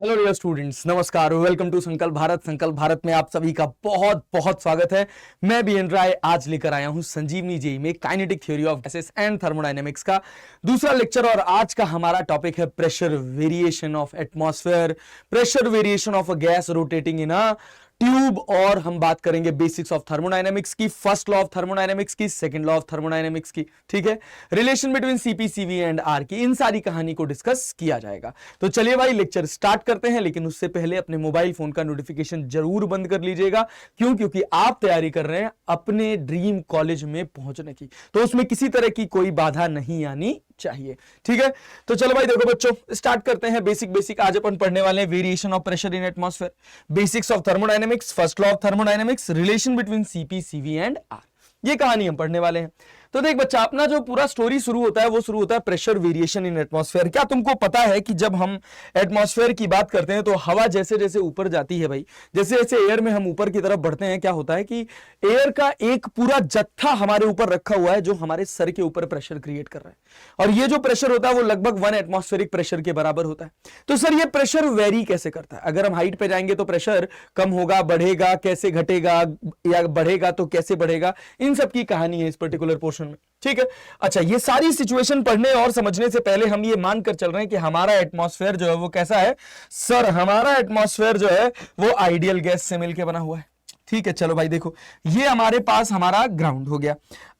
Hello dear students, नमस्कार। Welcome to संकल्प भारत। संकल्प भारत में आप सभी का बहुत बहुत स्वागत है। मैं बीएन राय आज लेकर आया हूं संजीवनी जेई में kinetic theory of gases and thermodynamics का दूसरा लेक्चर। और आज का हमारा टॉपिक है pressure variation of atmosphere, pressure variation of a gas rotating in a tube. और हम बात करेंगे बेसिक्स ऑफ थर्मोडायनेमिक्स की, फर्स्ट लॉ ऑफ थर्मोडायनेमिक्स की, सेकंड लॉ ऑफ थर्मोडायनेमिक्स की, ठीक है, relation between CP, CV and R की, इन सारी कहानी को डिस्कस किया जाएगा। तो चलिए भाई लेक्चर स्टार्ट करते हैं, लेकिन उससे पहले अपने मोबाइल फोन का नोटिफिकेशन जरूर बंद कर लीजिएगा। क्योंकि आप तैयारी कर रहे हैं अपने ड्रीम कॉलेज में पहुंचने की, तो उसमें किसी तरह की कोई बाधा नहीं आनी चाहिए, ठीक है। तो चलो भाई देखो बच्चों, स्टार्ट करते हैं। बेसिक आज अपन पढ़ने वाले हैं variation of pressure in atmosphere, basics of thermodynamics, first law of thermodynamics, relation between CP, CV and R, ये कहानी हम पढ़ने वाले हैं। तो देख बच्चा, अपना जो पूरा स्टोरी शुरू होता है वो शुरू होता है प्रेशर वेरिएशन इन एटमॉस्फेयर। क्या तुमको पता है कि जब हम एटमॉस्फेयर की बात करते हैं तो हवा जैसे जैसे ऊपर जाती है भाई, जैसे जैसे एयर में हम ऊपर की तरफ बढ़ते हैं, क्या होता है कि एयर का एक पूरा जत्था हमारे ऊपर रखा हुआ है जो हमारे सर के ऊपर प्रेशर क्रिएट कर रहा है। और ये जो प्रेशर होता है वो लगभग 1 एटमॉस्फेरिक प्रेशर के बराबर होता है। तो सर ये प्रेशर वेरी कैसे करता है? अगर हम हाइट पे जाएंगे तो प्रेशर कम होगा, बढ़ेगा, कैसे घटेगा, या बढ़ेगा तो कैसे बढ़ेगा, इन सब की कहानी है इस पर्टिकुलर पोर्शन में, ठीक है। अच्छा, ये सारी सिचुएशन पढ़ने और समझने से पहले हम ये मानकर चल रहे हैं कि हमारा एटमॉस्फेयर जो है वो कैसा है। सर हमारा एटमॉस्फेयर जो है वो आइडियल गैस से मिलकर बना हुआ है, ठीक है। चलो भाई देखो, ये हमारे पास हमारा ग्राउंड हो गया।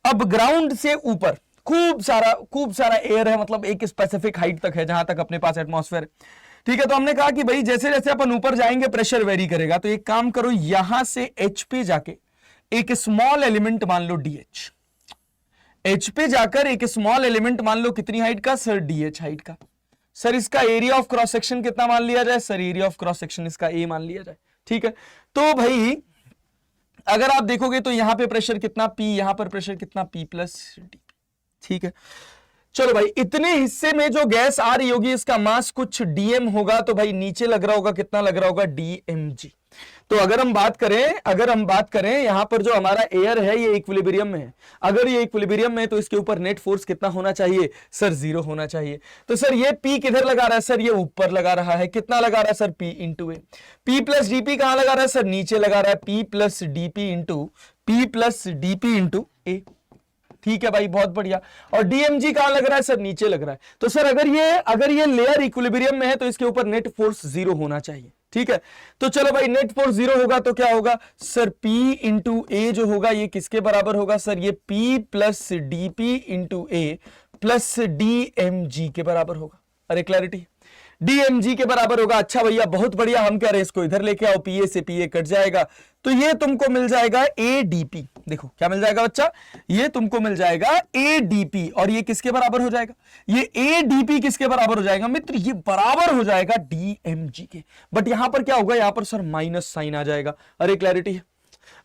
अब ग्राउंड से ऊपर खूब सारा एयर है, मतलब एक स्पेसिफिक हाइट तक है जहां तक अपने पास एटमॉस्फेयर, ठीक है। तो हमने कहा कि भाई जैसे जैसे अपन ऊपर जाएंगे प्रेशर वेरी करेगा। तो एक काम करो, यहां से एच पे जाके एक स्मॉल एलिमेंट मान लो डीएच, एच पे जाकर एक स्मॉल एलिमेंट मान लो कितनी हाइट का सर, डीएच हाइट का। सर इसका एरिया ऑफ क्रॉस सेक्शन कितना मान लिया जाए? Sir area of cross section इसका ए मान लिया जाए, ठीक है। तो भाई अगर आप देखोगे तो यहां पे प्रेशर कितना पी, यहां पर प्रेशर कितना पी प्लस डी, ठीक है। चलो भाई, इतने हिस्से में जो गैस आ रही होगी इसका मास कुछ डीएम होगा, तो भाई नीचे लग रहा होगा, कितना लग रहा होगा? डीएमजी। तो अगर हम बात करें यहां पर जो हमारा एयर है ये इक्विलिब्रियम में है। अगर ये इक्विलिब्रियम में है तो इसके ऊपर नेट फोर्स कितना होना चाहिए? सर 0 होना चाहिए। तो सर ये P किधर लगा रहा है? सर ये ऊपर लगा रहा है। कितना लगा रहा है सर? P इंटू ए। P प्लस डीपी कहां लगा रहा है? सर नीचे लगा रहा है। P प्लस डीपी इंटू ए, ठीक है भाई, बहुत बढ़िया। और डीएमजी कहां लग रहा है? सर नीचे लग रहा है। तो सर अगर ये लेयर इक्विलिब्रियम में है तो इसके ऊपर नेट फोर्स 0 होना चाहिए, ठीक है। तो चलो भाई, नेट फोर्स 0 होगा तो क्या होगा? सर P इंटू ए जो होगा ये किसके बराबर होगा? सर ये P प्लस डीपी इंटू ए प्लस डीएमजी के बराबर होगा। अरे क्लैरिटी, डीएमजी के बराबर होगा। अच्छा भैया, बहुत बढ़िया। हम कह रहे हैं इसको इधर लेके आओ, पीए से पीए कट जाएगा तो ये तुमको मिल जाएगा एडीपी। देखो क्या मिल जाएगा बच्चा, ये तुमको मिल जाएगा एडीपी। और ये किसके बराबर हो जाएगा? ये एडीपी किसके बराबर हो जाएगा मित्र? ये बराबर हो जाएगा डीएमजी के। बट यहां पर क्या होगा? यहां पर सर माइनस साइन आ जाएगा। अरे क्लैरिटी है?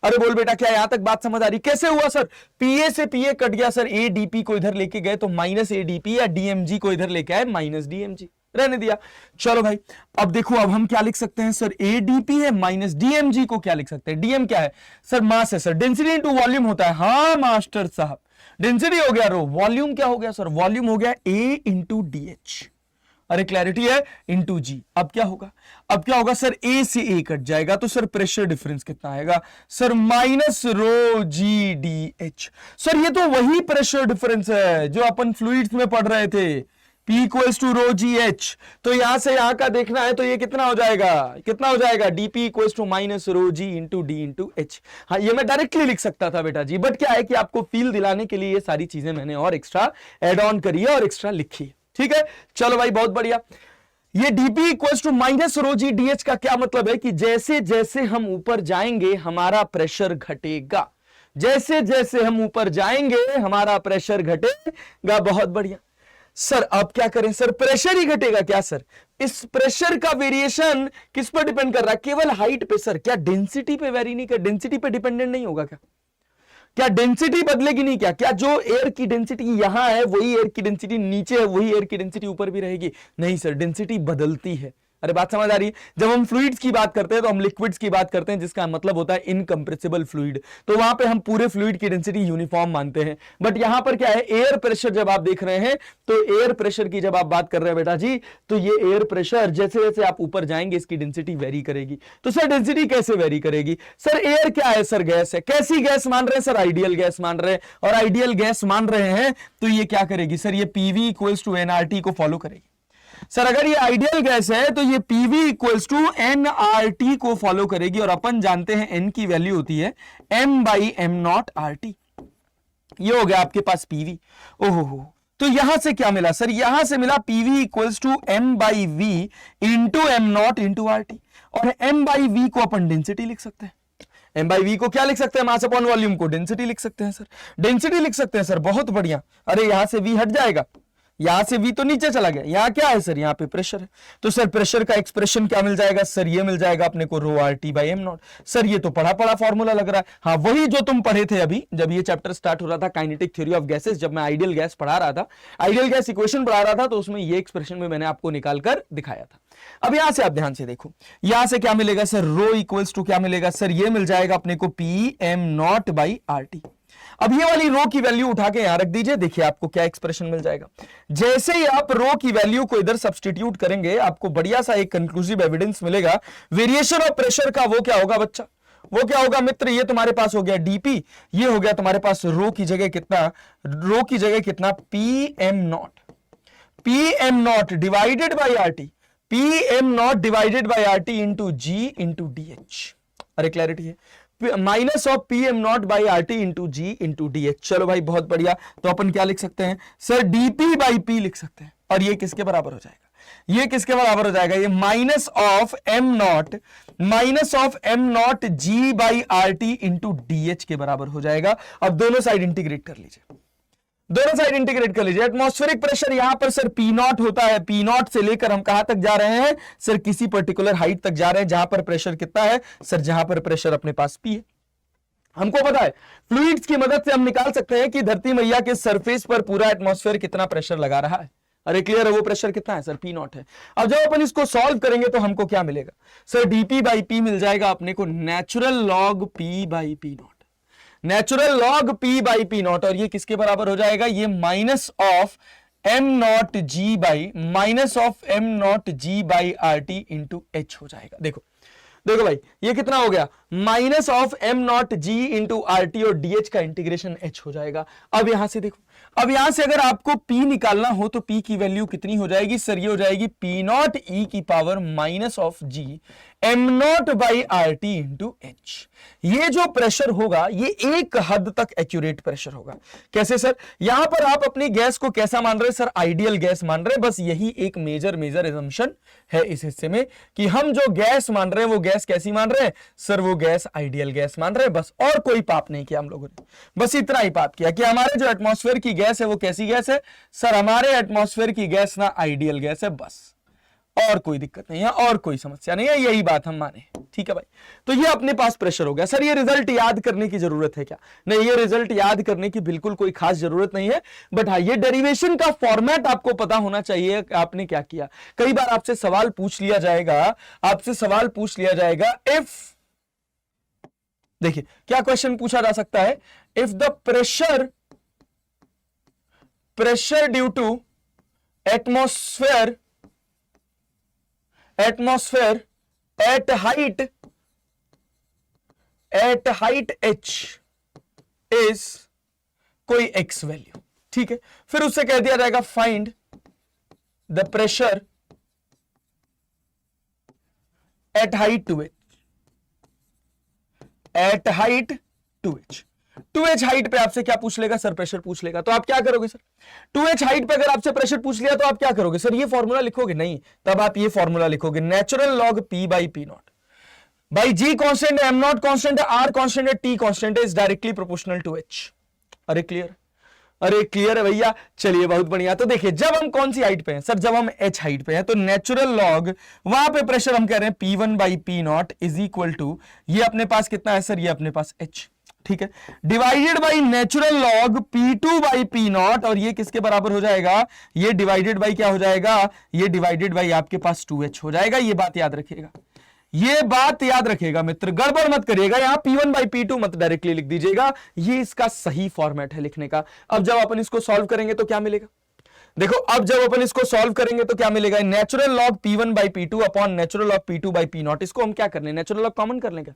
अरे बोल बेटा, क्या यहां तक बात समझ आ रही? कैसे हुआ सर? पीए से पीए कट गया सर, एडीपी को इधर लेके गए तो माइनस एडीपी, या डीएमजी को इधर लेके आए माइनस डीएमजी, रहने दिया। चलो भाई, अब देखो, अब हम क्या लिख सकते हैं? सर एडीपी है माइनस डीएमजी को क्या लिख सकते हैं? डीएम क्या है? सर मास है। सर डेंसिटी इंटू वॉल्यूम होता है। हाँ मास्टर साहब, डेंसिटी हो गया रो, वॉल्यूम क्या हो गया? सर वॉल्यूम हो गया ए इंटू डीएच। अरे क्लैरिटी है? इंटू जी। अब क्या होगा? सर ए से ए कट जाएगा तो सर प्रेशर डिफरेंस कितना आएगा? Sir minus rho g d H. Sir ये तो वही प्रेशर डिफरेंस है जो अपन फ्लूइड्स में पढ़ रहे थे, P equals to rho g h. तो यहां से यहां का देखना है तो ये कितना हो जाएगा? Dp equals to minus rho g into d into h. हाँ, ये मैं डायरेक्टली लिख सकता था बेटा जी, बट क्या है कि आपको फील दिलाने के लिए ये सारी चीजें मैंने और एक्स्ट्रा एड ऑन करी है और एक्स्ट्रा लिखी है, ठीक है। चलो भाई, बहुत बढ़िया। ये dp equals to minus rho g d h का क्या मतलब है कि जैसे जैसे हम ऊपर जाएंगे हमारा प्रेशर घटेगा, जैसे जैसे हम ऊपर जाएंगे हमारा प्रेशर घटेगा। बहुत बढ़िया। सर अब क्या करें? सर प्रेशर ही घटेगा क्या? सर इस प्रेशर का वेरिएशन किस पर डिपेंड कर रहा है? केवल हाइट पे। सर क्या डेंसिटी पे वेरी नहीं कर, डेंसिटी पे डिपेंडेंट नहीं होगा क्या? क्या डेंसिटी बदलेगी नहीं क्या? क्या जो एयर की डेंसिटी यहां है वही एयर की डेंसिटी नीचे है, वही एयर की डेंसिटी ऊपर भी रहेगी? नहीं सर, डेंसिटी बदलती है। अरे बात समझ आ रही है? जब हम फ्लूइड्स की बात करते हैं तो हम लिक्विड्स की बात करते हैं, जिसका मतलब होता है इनकंप्रेसिबल फ्लूइड, तो वहां पे हम पूरे फ्लूइड की डेंसिटी यूनिफॉर्म मानते हैं। बट यहां पर क्या है, एयर प्रेशर जब आप देख रहे हैं, तो एयर प्रेशर की जब आप बात कर रहे हैं बेटा जी, तो ये एयर प्रेशर जैसे जैसे आप ऊपर जाएंगे इसकी डेंसिटी वेरी करेगी। तो सर डेंसिटी कैसे वेरी करेगी? सर एयर क्या है सर? गैस है। कैसी गैस मान रहे हैं सर? आइडियल गैस मान रहे हैं। और आइडियल गैस मान रहे हैं तो ये क्या करेगी सर? ये पीवी इक्वल्स टू एनआरटी को फॉलो करेगी। सर अगर ये आइडियल गैस है तो ये पीवी इक्वल्स टू एनआरटी को फॉलो करेगी, और अपन जानते हैं एन की वैल्यू होती है m by M naught r t. ये हो गया आपके पास पीवी। ओहो, तो यहां से क्या मिला सर? यहां से मिला pv equals to m by v into m naught into r t. और एम बाई वी को अपन डेंसिटी लिख सकते हैं। एम बाई वी को क्या लिख सकते हैं? मास अपॉन वॉल्यूम को डेंसिटी लिख सकते हैं सर। डेंसिटी लिख सकते हैं सर, बहुत बढ़िया। अरे यहां से वी हट जाएगा, यहां से वी तो नीचे चला गया, यहां क्या है सर? यहां पे प्रेशर है। तो सर प्रेशर का एक्सप्रेशन क्या मिल जाएगा सर? ये मिल जाएगा अपने को rho R T by M naught. Sir ये तो पढ़ा पढ़ा फॉर्मूला लग रहा है। हाँ, वही जो तुम पढ़े थे अभी जब ये चैप्टर स्टार्ट हो रहा था, काइनेटिक थ्योरी ऑफ गैसेस, जब मैं आइडियल गैस पढ़ा रहा था, आइडियल गैस इक्वेशन पढ़ा रहा था, तो उसमें ये एक्सप्रेशन में मैंने आपको निकाल कर दिखाया था। अब यहां से आप ध्यान से देखो, यहां से क्या मिलेगा सर? रो इक्वल्स टू क्या मिलेगा सर? ये मिल जाएगा अपने को P m naught by R T. अब ये वाली रो की वैल्यू उठा के यहां रख दीजिए, देखिए आपको क्या एक्सप्रेशन मिल जाएगा। जैसे ही आप रो की वैल्यू को इधर सब्स्टिट्यूट करेंगे, आपको बढ़िया सा एक कंक्लूसिव एविडेंस मिलेगा वेरिएशन ऑफ प्रेशर का। वो क्या होगा बच्चा? वो क्या होगा मित्र? ये तुम्हारे पास हो गया डीपी, ये हो गया तुम्हारे पास रो की जगह कितना? रो की जगह कितना? P m naught. P m naught divided by are t, p m naught divided by are t into g into d h. अरे क्लैरिटी है? Minus of p m naught by are t into g into d h. चलो भाई बहुत बढ़िया। तो अपन क्या लिख सकते हैं सर? डीपी बाई पी लिख सकते हैं। और ये किसके बराबर हो जाएगा? ये किसके बराबर हो जाएगा? ये minus of m naught g by are t into d h के बराबर हो जाएगा। अब दोनों साइड इंटीग्रेट कर लीजिए, दोनों साइड इंटीग्रेट कर लीजिए। एटमॉस्फेरिक प्रेशर यहां पर सर पी नॉट होता है। पी नॉट से लेकर हम कहां तक जा रहे हैं सर? किसी पर्टिकुलर हाइट तक जा रहे हैं, जहां पर प्रेशर कितना है सर? जहां पर प्रेशर अपने पास पी है। हमको पता है फ्लूइड्स की मदद से हम निकाल सकते हैं कि धरती मैया के सरफेस पर पूरा एटमॉस्फेयर कितना प्रेशर लगा रहा है। अरे क्लियर है? वो प्रेशर कितना है सर? पी नॉट है। अब जब अपन इसको सॉल्व करेंगे तो हमको क्या मिलेगा सर? डीपी बाई पी मिल जाएगा अपने को natural log P by P naught, natural log P by P naught. और ये किसके बराबर हो जाएगा? ये minus of m naught g by are t into h हो जाएगा। देखो देखो भाई, ये कितना हो गया? Minus of m naught g into r t और डी एच का इंटीग्रेशन एच हो जाएगा। अब यहां से देखो, अब यहां से अगर आपको P निकालना हो तो P की वैल्यू कितनी हो जाएगी सर? ये हो जाएगी P नॉट ई की power minus of G M naught by are t into H. ये जो प्रेशर होगा ये एक हद तक एक्यूरेट प्रेशर होगा। कैसे सर? यहां पर आप अपनी गैस को कैसा मान रहे हैं सर? आइडियल गैस मान रहे हैं। बस यही एक मेजर एजम्पशन है इस हिस्से में कि हम जो गैस मान रहे हैं वो गैस कैसी मान रहे हैं सर? वो गैस आइडियल गैस मान रहे हैं। बस और कोई पाप नहीं किया हम लोगों ने, बस इतना ही पाप किया कि हमारे जो एटमॉस्फेयर की गैस है वो कैसी गैस है सर? हमारे एटमॉस्फेयर की गैस ना आइडियल गैस है, बस और कोई दिक्कत नहीं है और कोई समस्या नहीं है, यही बात हम माने। ठीक है भाई, तो ये अपने पास प्रेशर हो गया। सर ये रिजल्ट याद करने की जरूरत है क्या? नहीं, ये रिजल्ट याद करने की बिल्कुल कोई खास जरूरत नहीं है। बट हाँ, ये डेरिवेशन का फॉर्मेट आपको पता होना चाहिए आपने क्या किया। कई बार आपसे सवाल पूछ लिया जाएगा, इफ, देखिए क्या क्वेश्चन पूछा जा सकता है? If the pressure due to atmosphere at height h is कोई x वैल्यू। ठीक है, फिर उससे कह दिया जाएगा find the pressure at height 2h, at height 2h। 2h height पे आपसे क्या पूछ लेगा सर? प्रेशर पूछ लेगा। तो आप क्या करोगे सर? 2h हाइट पे अगर आपसे प्रेशर पूछ लिया तो आप क्या करोगे सर? ये फॉर्मूला लिखोगे? नहीं, तब आप ये फॉर्मूला लिखोगे, natural log P by P naught by G constant है, M नॉट कांस्टेंट है, R कांस्टेंट है, T कांस्टेंट है, is directly proportional to H। अरे क्लियर? अरे क्लियर है भैया? चलिए बहुत बढ़िया। तो देखिए, जब हम कौन सी हाइट पे हैं सर? जब हम H हाइट पे हैं तो नेचुरल लॉग, वहां पे प्रेशर हम कह रहे हैं P1 by P naught is equal to, ये अपने पास कितना है सर? ये अपने पास H। ठीक है, divided by natural log P2 by P0, और ये किसके बराबर हो जाएगा, ये डिवाइडेड बाई क्या हो जाएगा, ये डिवाइडेड बाई आपके पास 2h हो जाएगा। ये बात याद रखिएगा, ये बात याद रखिएगा मित्र, गड़बड़ मत करिएगा, यहां P1 बाई P2 मत डायरेक्टली लिख दीजिएगा, ये इसका सही फॉर्मेट है लिखने का। अब जब अपन इसको सॉल्व करेंगे तो क्या मिलेगा, देखो अब जब अपन इसको सॉल्व करेंगे तो क्या मिलेगा, natural log P1 by P2 upon natural log P2 by P0। इसको हम क्या कर लें, नेचुरल लॉग कॉमन कर लें क्या,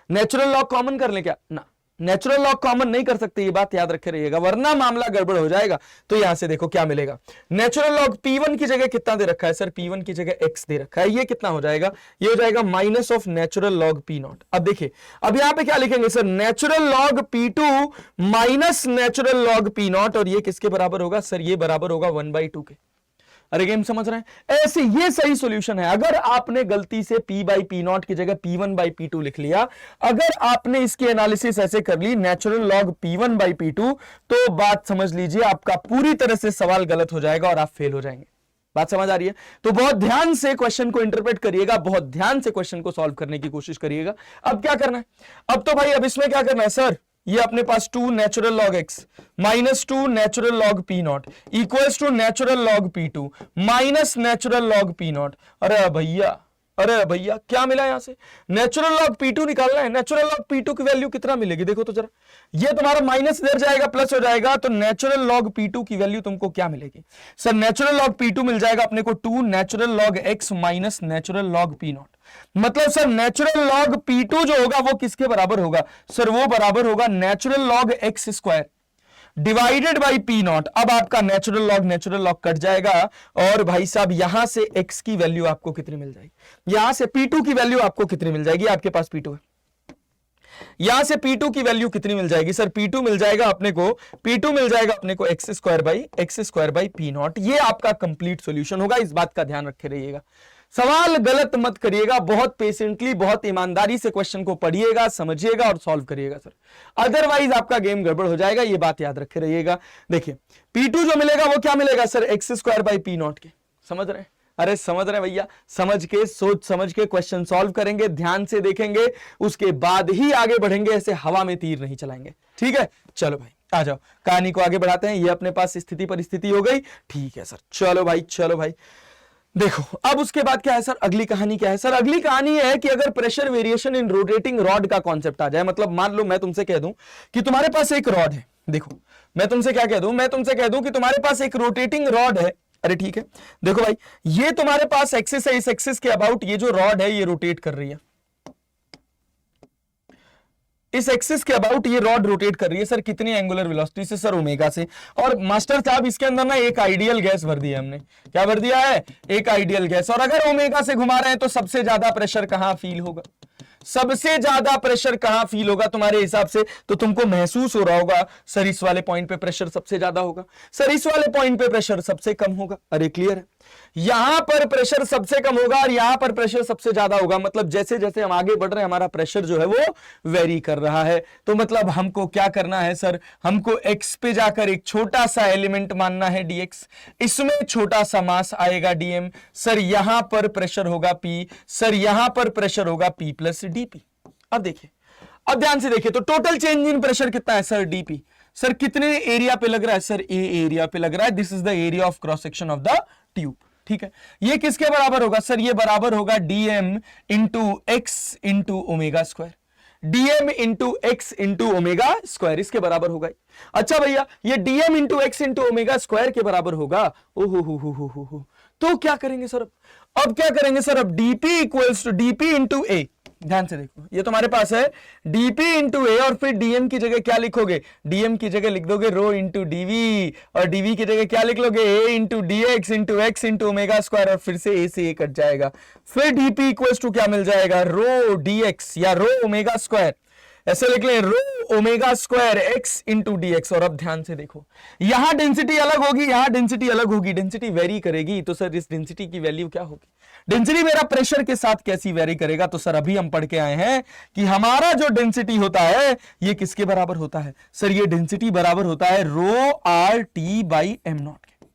नेचुरल लॉग कॉमन कर लें क्या, ना नेचुरल लॉग कॉमन नहीं कर सकते, ये बात याद रखे रहिएगा, वरना मामला गड़बड़ हो जाएगा। तो यहां से देखो क्या मिलेगा, नेचुरल लॉग P1 की जगह कितना दे रखा है सर, P1 की जगह x दे रखा है, ये कितना हो जाएगा, ये हो जाएगा minus of natural log P0। अब देखिए, अब यहां पे क्या लिखेंगे sir, natural log P2 minus natural log P0, और ये किसके बराबर होगा सर, ये बराबर होगा 1/2 के। अरे गेम समझ रहे हैं, ऐसे ये सही सॉल्यूशन है। अगर आपने गलती से P बाई P0 की जगह P1 बाई P2 लिख लिया, अगर आपने इसकी एनालिसिस ऐसे कर ली natural log P1 by P2, तो बात समझ लीजिए आपका पूरी तरह से सवाल गलत हो जाएगा और आप फेल हो जाएंगे। बात समझ आ रही है, तो बहुत ध्यान से क्वेश्चन को इंटरप्रेट करिएगा, बहुत ध्यान से क्वेश्चन को सॉल्व करने की कोशिश करिएगा। अब क्या करना है, अब तो भाई अब इसमें क्या करना है सर, ये अपने पास 2 natural log x minus 2 natural log P0 equals to natural log P2 minus natural log P0। अरे भैया क्या मिला यहां से, नेचुरल लॉग P2 निकालना है, नेचुरल लॉग P2 की वैल्यू कितना मिलेगी, देखो तो जरा, ये तुम्हारा माइनस इधर जाएगा प्लस हो जाएगा, तो नेचुरल लॉग P2 की वैल्यू तुमको क्या मिलेगी सर, नेचुरल लॉग P2 मिल जाएगा अपने को 2 natural log x minus natural log P0। मतलब सर नेचुरल लॉग P2 जो होगा वो किसके बराबर होगा सर, वो बराबर होगा natural log x square divided by P0। अब आपका नेचुरल लॉग कट जाएगा, और भाई साहब यहां से x की वैल्यू आपको कितनी मिल जाएगी, यहां से P2 की वैल्यू आपको कितनी मिल जाएगी, आपके पास P2 है, यहां से P2 की वैल्यू कितनी मिल जाएगी सर, P2 मिल जाएगा अपने को x स्क्वायर बाई P0। ये आपका कंप्लीट सॉल्यूशन होगा, इस बात का ध्यान रखे रहिएगा, सवाल गलत मत करिएगा, बहुत पेशेंटली बहुत ईमानदारी से क्वेश्चन को पढ़िएगा, समझिएगा और सॉल्व करिएगा सर, अदरवाइज आपका गेम गड़बड़ हो जाएगा, ये बात याद रखे रहिएगा। देखिए P2 जो मिलेगा वो क्या मिलेगा sir, x square by P0 के, समझ रहे हैं, अरे समझ रहे भैया, समझ के सोच समझ के क्वेश्चन सॉल्व करेंगे, ध्यान से देखेंगे, उसके बाद ही आगे बढ़ेंगे, ऐसे हवा में तीर नहीं चलाएंगे, ठीक है। चलो भाई आ जाओ, कहानी को आगे बढ़ाते हैं, ये अपने पास स्थिति परिस्थिति हो गई, ठीक है सर, चलो भाई देखो अब उसके बाद क्या है सर, अगली कहानी क्या है सर, अगली कहानी है कि अगर pressure variation in rotating rod का कॉन्सेप्ट आ जाए, मतलब मान लो मैं तुमसे कह दूं कि तुम्हारे पास एक रॉड है, देखो मैं तुमसे क्या कह दूं, मैं तुमसे कह दूं कि तुम्हारे पास एक रोटेटिंग रॉड है, अरे ठीक है, देखो भाई ये तुम्हारे पास एक्सिस है, इस एक्सिस के अबाउट ये जो रॉड है ये रोटेट कर रही है, इस एक्सिस के अबाउट ये रॉड रोटेट कर रही है सर, कितनी एंगुलर वेलोसिटी से सर, ओमेगा से। और मास्टर साहब इसके अंदर ना एक आइडियल गैस भर दिया हमने, क्या भर दिया है, एक आइडियल गैस, और अगर ओमेगा से घुमा रहे हैं तो सबसे ज्यादा प्रेशर कहां फील होगा, सबसे ज्यादा प्रेशर कहां फील होगा तुम्हारे हिसाब से, तो तुमको महसूस हो रहा होगा सर इस वाले पॉइंट पे प्रेशर सबसे ज्यादा होगा, सर इस वाले पॉइंट पे प्रेशर सबसे कम होगा, अरे क्लियर है, यहां पर प्रेशर सबसे कम होगा और यहां पर प्रेशर सबसे ज्यादा होगा, मतलब जैसे जैसे हम आगे बढ़ रहे हैं हमारा प्रेशर जो है वो वेरी कर रहा है, तो मतलब हमको क्या करना है सर, हमको x पे जाकर एक छोटा सा एलिमेंट मानना है dx, इसमें छोटा सा मास आएगा dm, सर यहां पर प्रेशर होगा p, सर यहां पर प्रेशर होगा p प्लस dp। अब देखिए, अब ध्यान से देखिए, तो टोटल चेंज इन प्रेशर कितना है सर, dp, सर कितने एरिया पे लग रहा है सर, a एरिया पे लग रहा है, this is the area of cross section of the tube, ठीक है। ये किसके बराबर होगा सर, ये बराबर होगा dm into X into omega square, dm into X into omega square इसके बराबर होगा। अच्छा भैया ये dm into X into omega square के बराबर होगा, ओहो तो क्या करेंगे सर, अब क्या करेंगे सर, अब dp equals to dp into a, ध्यान से देखो ये तुम्हारे पास है dp इंटू a, और फिर dm की जगह क्या लिखोगे, dm की जगह लिख दोगे रो इंटू dv, और dv की जगह क्या लिख लोगे, a into dx into X into omega square, और फिर से a से a कट जाएगा, फिर dp इक्वल्स टू क्या मिल जाएगा, रो dx या रो ओमेगा स्क्वायर, ऐसे लिख लें रो omega square x into dx। और अब ध्यान से देखो यहां डेंसिटी अलग होगी, यहां डेंसिटी अलग होगी, डेंसिटी वेरी करेगी, तो सर इस डेंसिटी की वैल्यू क्या होगी, डेंसिटी मेरा प्रेशर के साथ कैसी वेरी करेगा, तो सर अभी हम पढ़ के आए हैं कि हमारा जो डेंसिटी होता है ये किसके बराबर होता है सर, ये डेंसिटी बराबर होता है rho R T by M naught के,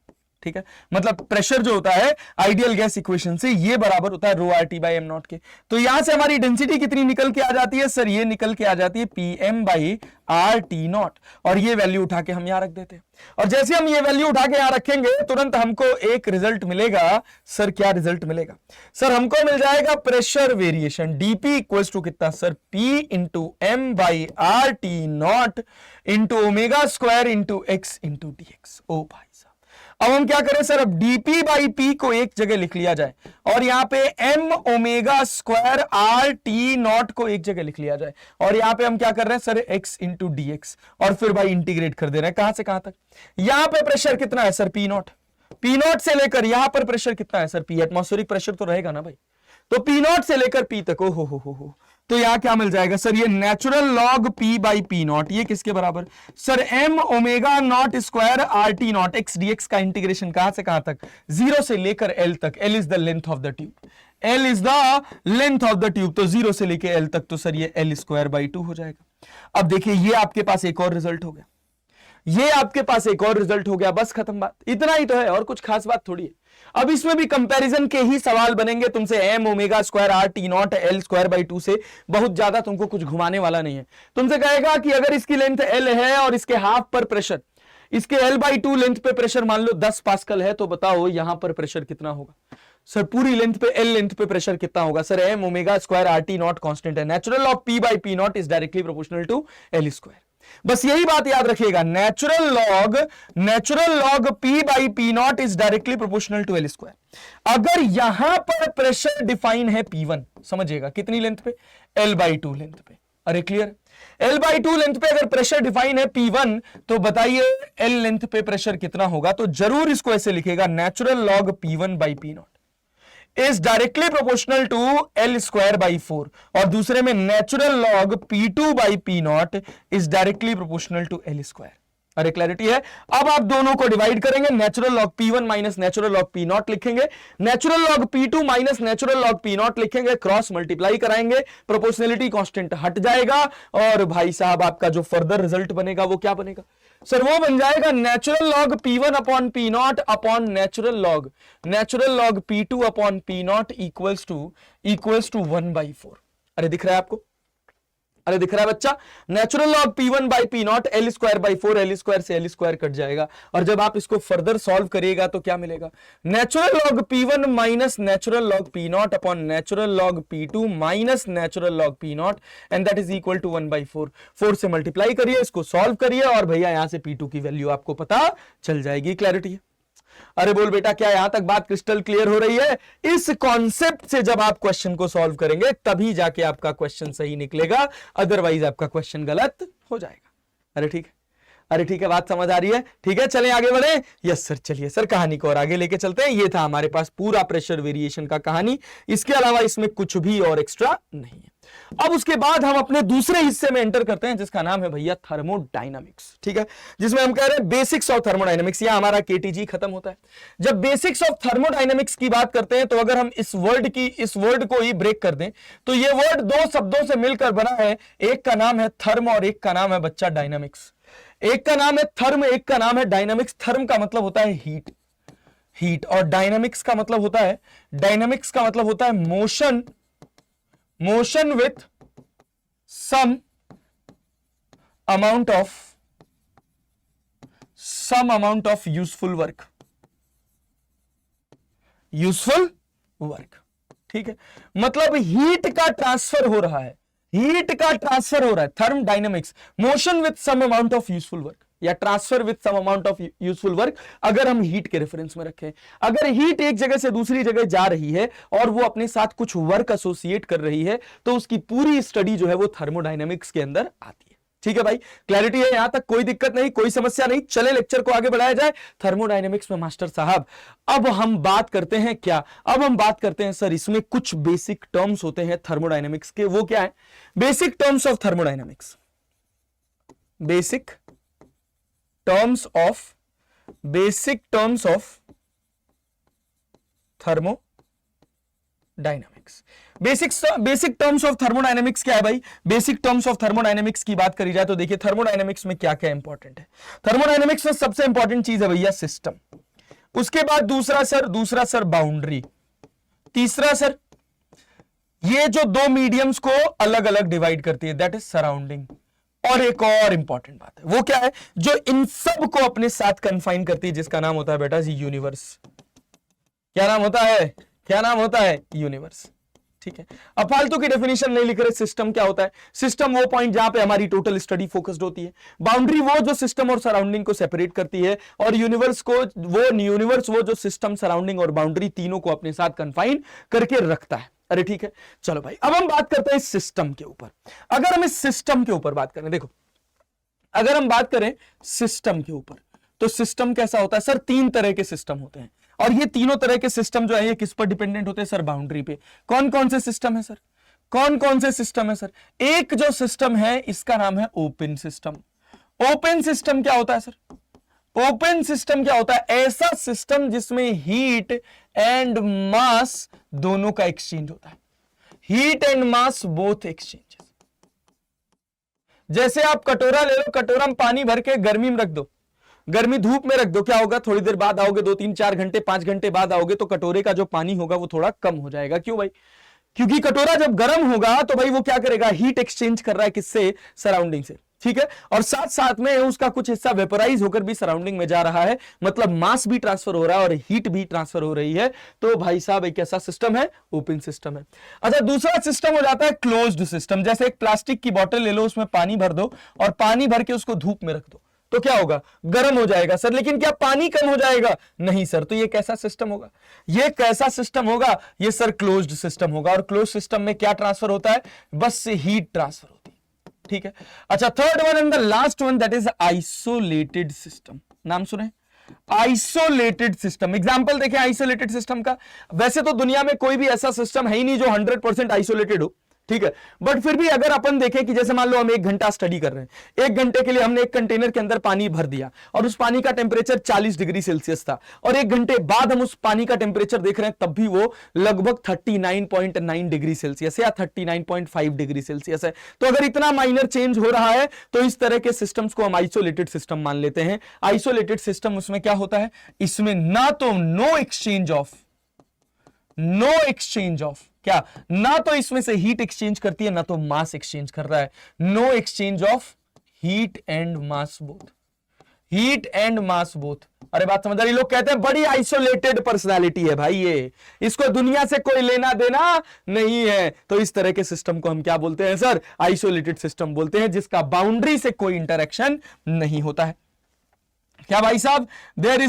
ठीक है, मतलब प्रेशर जो होता है आइडियल गैस इक्वेशन से ये बराबर होता है rho R T by M naught के। तो यहां से हमारी डेंसिटी कितनी निकल के आ जाती है सर, ये निकल के आ जाती है p m by R T naught, और ये वैल्यू उठा के हम यहां रख देते हैं। और जैसे हम ये वैल्यू उठा के यहां रखेंगे तुरंत हमको एक रिजल्ट मिलेगा सर। क्या रिजल्ट मिलेगा सर, हमको मिल जाएगा pressure variation DP equals to कितना sir, P into M by R T naught into omega square into X into D X. ओ भाई साहब, अब हम क्या करें सर, अब dp बाई पी को एक जगह लिख लिया जाए और यहां पे m omega square R T not को एक जगह लिख लिया जाए, और यहां पे हम क्या कर रहे हैं sir, x into D x, और फिर भाई इंटीग्रेट कर दे रहे हैं कहां से कहां तक। यहां पे प्रेशर कितना है सर, पी नॉट से लेकर यहां पर प्रेशर कितना है सर, पी, एटमॉस्फेरिक प्रेशर तो रहेगा ना भाई, तो पी नॉट से लेकर पी तक। ओ हो, तो यहां क्या मिल जाएगा सर, ये natural log P by P naught, ये किसके बराबर sir, M omega naught square R T naught x dx का इंटीग्रेशन कहां से कहां तक, 0 से लेकर एल तक। L is the length of the tube, l is the length of the tube, तो 0 से लेकर एल तक, तो सर ये एल स्क्वायर बाई 2 हो जाएगा। अब देखिए ये आपके पास एक और रिजल्ट हो गया, ये आपके पास एक और रिजल्ट हो गया, बस खत्म बात, इतना ही तो है और कुछ खास बात थोड़ी है। अब इसमें भी कंपैरिजन के ही सवाल बनेंगे तुमसे, m omega square R T naught l square by 2 से, बहुत ज्यादा तुमको कुछ घुमाने वाला नहीं है। तुमसे कहेगा कि अगर इसकी लेंथ एल है और इसके हाफ पर प्रेशर, इसके एल बाई 2 लेंथ पे प्रेशर मान लो 10 पास्कल है, तो बताओ यहां पर प्रेशर कितना होगा सर, पूरी लेंथ पे एल लेंथ पे प्रेशर कितना होगा sir, M omega square R T naught constant है, natural of P by P naught is directly proportional to L square. बस यही बात याद रखिएगा, natural log P by P naught is directly proportional to L square. अगर यहां पर pressure define है P1, समझिएगा कितनी लेंथ पे, एल बाई 2 लेंथ पे, अरे क्लियर, एल बाई 2 लेंथ पे अगर प्रेशर डिफाइन है P1, तो बताइए एल लेंथ पे प्रेशर कितना होगा, तो जरूर इसको ऐसे लिखेगा, natural log P1 by P naught is directly proportional to L square by 4, और दूसरे में natural log P2 by P naught is directly proportional to L square. अरे क्लैरिटी है। अब आप दोनों को डिवाइड करेंगे, natural log P1 minus natural log P naught लिखेंगे, natural log P2 minus natural log P naught लिखेंगे, क्रॉस मल्टीप्लाई कराएंगे, प्रोपोर्शनलिटी कांस्टेंट हट जाएगा, और भाई साहब आपका जो फर्दर रिजल्ट बनेगा वो क्या बनेगा सर, वो बन जाएगा natural log P1 upon P naught upon natural log P2 upon P naught equals to 1/4। अरे दिख रहा है आपको, अरे दिख रहा है बच्चा, natural log P1 by P not l square by 4, L square से एल स्क्वायर कट जाएगा, और जब आप इसको फर्दर सॉल्व करिएगा तो क्या मिलेगा, natural log P1 minus natural log P naught upon natural log P2 minus natural log P naught, and that is equal to 1/4। 4 से मल्टीप्लाई करिए, इसको सॉल्व करिए, और भैया यहां से P2 की वैल्यू आपको पता चल जाएगी। क्लैरिटी है? अरे बोल बेटा, क्या यहां तक बात क्रिस्टल क्लियर हो रही है? इस कॉन्सेप्ट से जब आप क्वेश्चन को सॉल्व करेंगे तभी जाके आपका क्वेश्चन सही निकलेगा, अदरवाइज आपका क्वेश्चन गलत हो जाएगा। अरे ठीक है, अरे ठीक है, बात समझ आ रही है? ठीक है, चलें आगे बढ़े। यस सर, चलिए सर कहानी को और आगे लेके चलते हैं। ये था हमारे पास पूरा प्रेशर वेरिएशन का कहानी, इसके अलावा इसमें कुछ भी और एक्स्ट्रा नहीं है। अब उसके बाद हम अपने दूसरे हिस्से में एंटर करते हैं, जिसका नाम है भैया थर्मोडायनामिक्स। ठीक है, जिसमें हम कह रहे हैं बेसिक्स ऑफ थर्मोडायनामिक्स। यहां हमारा केटीजी खत्म होता है। जब बेसिक्स ऑफ थर्मोडायनामिक्स की बात करते हैं, तो अगर हम इस वर्ड को ही ब्रेक कर दें, तो ये वर्ड दो शब्दों से मिलकर बना है। एक का नाम है थर्म और एक का नाम है बच्चा डायनामिक्स। एक का नाम है थर्म, एक का नाम है डायनामिक्स। थर्म का मतलब होता है हीट, और डायनामिक्स का मतलब होता है motion with some amount of useful work. ठीक है, मतलब हीट का ट्रांसफर हो रहा है, thermodynamics, motion with some amount of useful work या transfer with some amount of useful work. अगर हम हीट के रेफरेंस में रखें, अगर हीट एक जगह से दूसरी जगह जा रही है और वो अपने साथ कुछ वर्क एसोसिएट कर रही है, तो उसकी पूरी स्टडी जो है वो थर्मोडायनामिक्स के अंदर आती है। ठीक है भाई, क्लैरिटी है? यहां तक कोई दिक्कत नहीं, कोई समस्या नहीं। चले लेक्चर को आगे बढ़ाया जाए। थर्मोडायनामिक्स में मास्टर साहब अब हम बात करते हैं क्या? अब हम बात करते हैं सर, इसमें कुछ बेसिक टर्म्स होते हैं थर्मोडायनामिक्स के। वो क्या है? Basic terms of thermodynamics. Basic terms of thermodynamics. Basic terms of thermodynamics क्या है भाई? बेसिक टर्म्स ऑफ थर्मोडायनामिक्स की बात करी जाए तो देखिए, थर्मोडायनामिक्स में क्या क्या इंपॉर्टेंट है। थर्मोडायनामिक्स में सबसे इंपॉर्टेंट चीज है भैया सिस्टम। उसके बाद दूसरा सर बाउंड्री, तीसरा सर ये जो दो मीडियम्स को अलग अलग डिवाइड करती है, दैट इज सराउंडिंग। और एक और इंपॉर्टेंट बात है, वो क्या है, जो इन सब को अपने साथ कन्फाइन करती है, जिसका नाम होता है बेटा जी यूनिवर्स। क्या नाम होता है, क्या नाम होता है, यूनिवर्स। ठीक है, अब फालतू की डेफिनेशन नहीं लिख रहे। सिस्टम क्या होता है, सिस्टम वो पॉइंट जहां पे हमारी टोटल स्टडी फोकस्ड होती है। बाउंड्री वो जो सिस्टम और सराउंडिंग को सेपरेट करती है, और यूनिवर्स वो जो सिस्टम, सराउंडिंग और बाउंड्री तीनों को अपने साथ कन्फाइन करके रखता है। अरे ठीक है, चलो भाई अब हम बात करते हैं इस सिस्टम के ऊपर। अगर हम इस सिस्टम के ऊपर बात करें, देखो अगर हम बात करें सिस्टम के ऊपर, तो सिस्टम कैसा होता है सर, तीन तरह के सिस्टम होते हैं, और ये तीनों तरह के सिस्टम जो है ये किस पर डिपेंडेंट होते हैं सर, बाउंड्री पे। कौन कौन से सिस्टम है सर, कौन कौन से सिस्टम है सर, एक जो सिस्टम है इसका नाम है ओपन सिस्टम। ओपन सिस्टम क्या होता है सर, ओपन सिस्टम क्या होता है, ऐसा सिस्टम जिसमें हीट एंड मास दोनों का एक्सचेंज होता है, heat and mass both exchanges. जैसे आप कटोरा ले लो, कटोरा में पानी भर के गर्मी में रख दो, गर्मी धूप में रख दो, क्या होगा, थोड़ी देर बाद आओगे, 2-3-4 घंटे 5 घंटे बाद आओगे तो कटोरे का जो पानी होगा वो थोड़ा कम हो जाएगा। क्यों भाई, क्योंकि कटोरा जब गर्म होगा तो भाई वो क्या करेगा, हीट एक्सचेंज कर रहा है किससे, सराउंडिंग से। ठीक है, और साथ साथ में उसका कुछ हिस्सा वेपोराइज होकर भी सराउंडिंग में जा रहा है, मतलब मास भी ट्रांसफर हो रहा है और हीट भी ट्रांसफर हो रही है। तो भाई साहब एक ऐसा सिस्टम है, ओपन सिस्टम है। अच्छा, दूसरा सिस्टम हो जाता है क्लोज्ड सिस्टम। जैसे एक प्लास्टिक की बोतल ले लो, उसमें पानी भर दो और पानी भर के उसको धूप में रख दो, तो क्या होगा, गर्म हो जाएगा सर। लेकिन क्या पानी कम हो जाएगा, नहीं सर। तो ये कैसा सिस्टम होगा, ये कैसा सिस्टम होगा, ये सर क्लोज्ड सिस्टम होगा। और क्लोज्ड सिस्टम में क्या ट्रांसफर होता है, बस से हीट ट्रांसफर होती है। ठीक है, अच्छा, third one and the last one, that is isolated system. नाम सुने, आइसोलेटेड सिस्टम। एग्जांपल देखें आइसोलेटेड सिस्टम का। वैसे तो दुनिया में कोई भी ऐसा सिस्टम है ही नहीं जो 100% आइसोलेटेड हो, ठीक है, बट फिर भी अगर अपन देखें कि जैसे मान लो हम 1 घंटा स्टडी कर रहे हैं, 1 घंटे के लिए हमने एक कंटेनर के अंदर पानी भर दिया और उस पानी का टेम्परेचर 40 डिग्री सेल्सियस था, और 1 घंटे बाद हम उस पानी का टेम्परेचर देख रहे हैं, तब भी वो लगभग 39.9 डिग्री सेल्सियस या 39.5 डिग्री सेल्सियस है। तो अगर इतना माइनर चेंज हो रहा है तो इस तरह के सिस्टम्स को हम आइसोलेटेड सिस्टम मान लेते हैं। आइसोलेटेड सिस्टम, उसमें क्या होता है, इसमें ना तो नो एक्सचेंज ऑफ क्या, ना तो इसमें से हीट एक्सचेंज करती है, ना तो मास एक्सचेंज कर रहा है। No exchange of heat and mass both, heat and mass both. अरे बात समझ आ रही, लोग कहते हैं बड़ी आइसोलेटेड पर्सनालिटी है भाई ये, इसको दुनिया से कोई लेना देना नहीं है। तो इस तरह के सिस्टम को हम क्या बोलते हैं सर, आइसोलेटेड सिस्टम बोलते हैं, जिसका बाउंड्री से कोई इंटरेक्शन नहीं होता है। क्या भाई साहब, there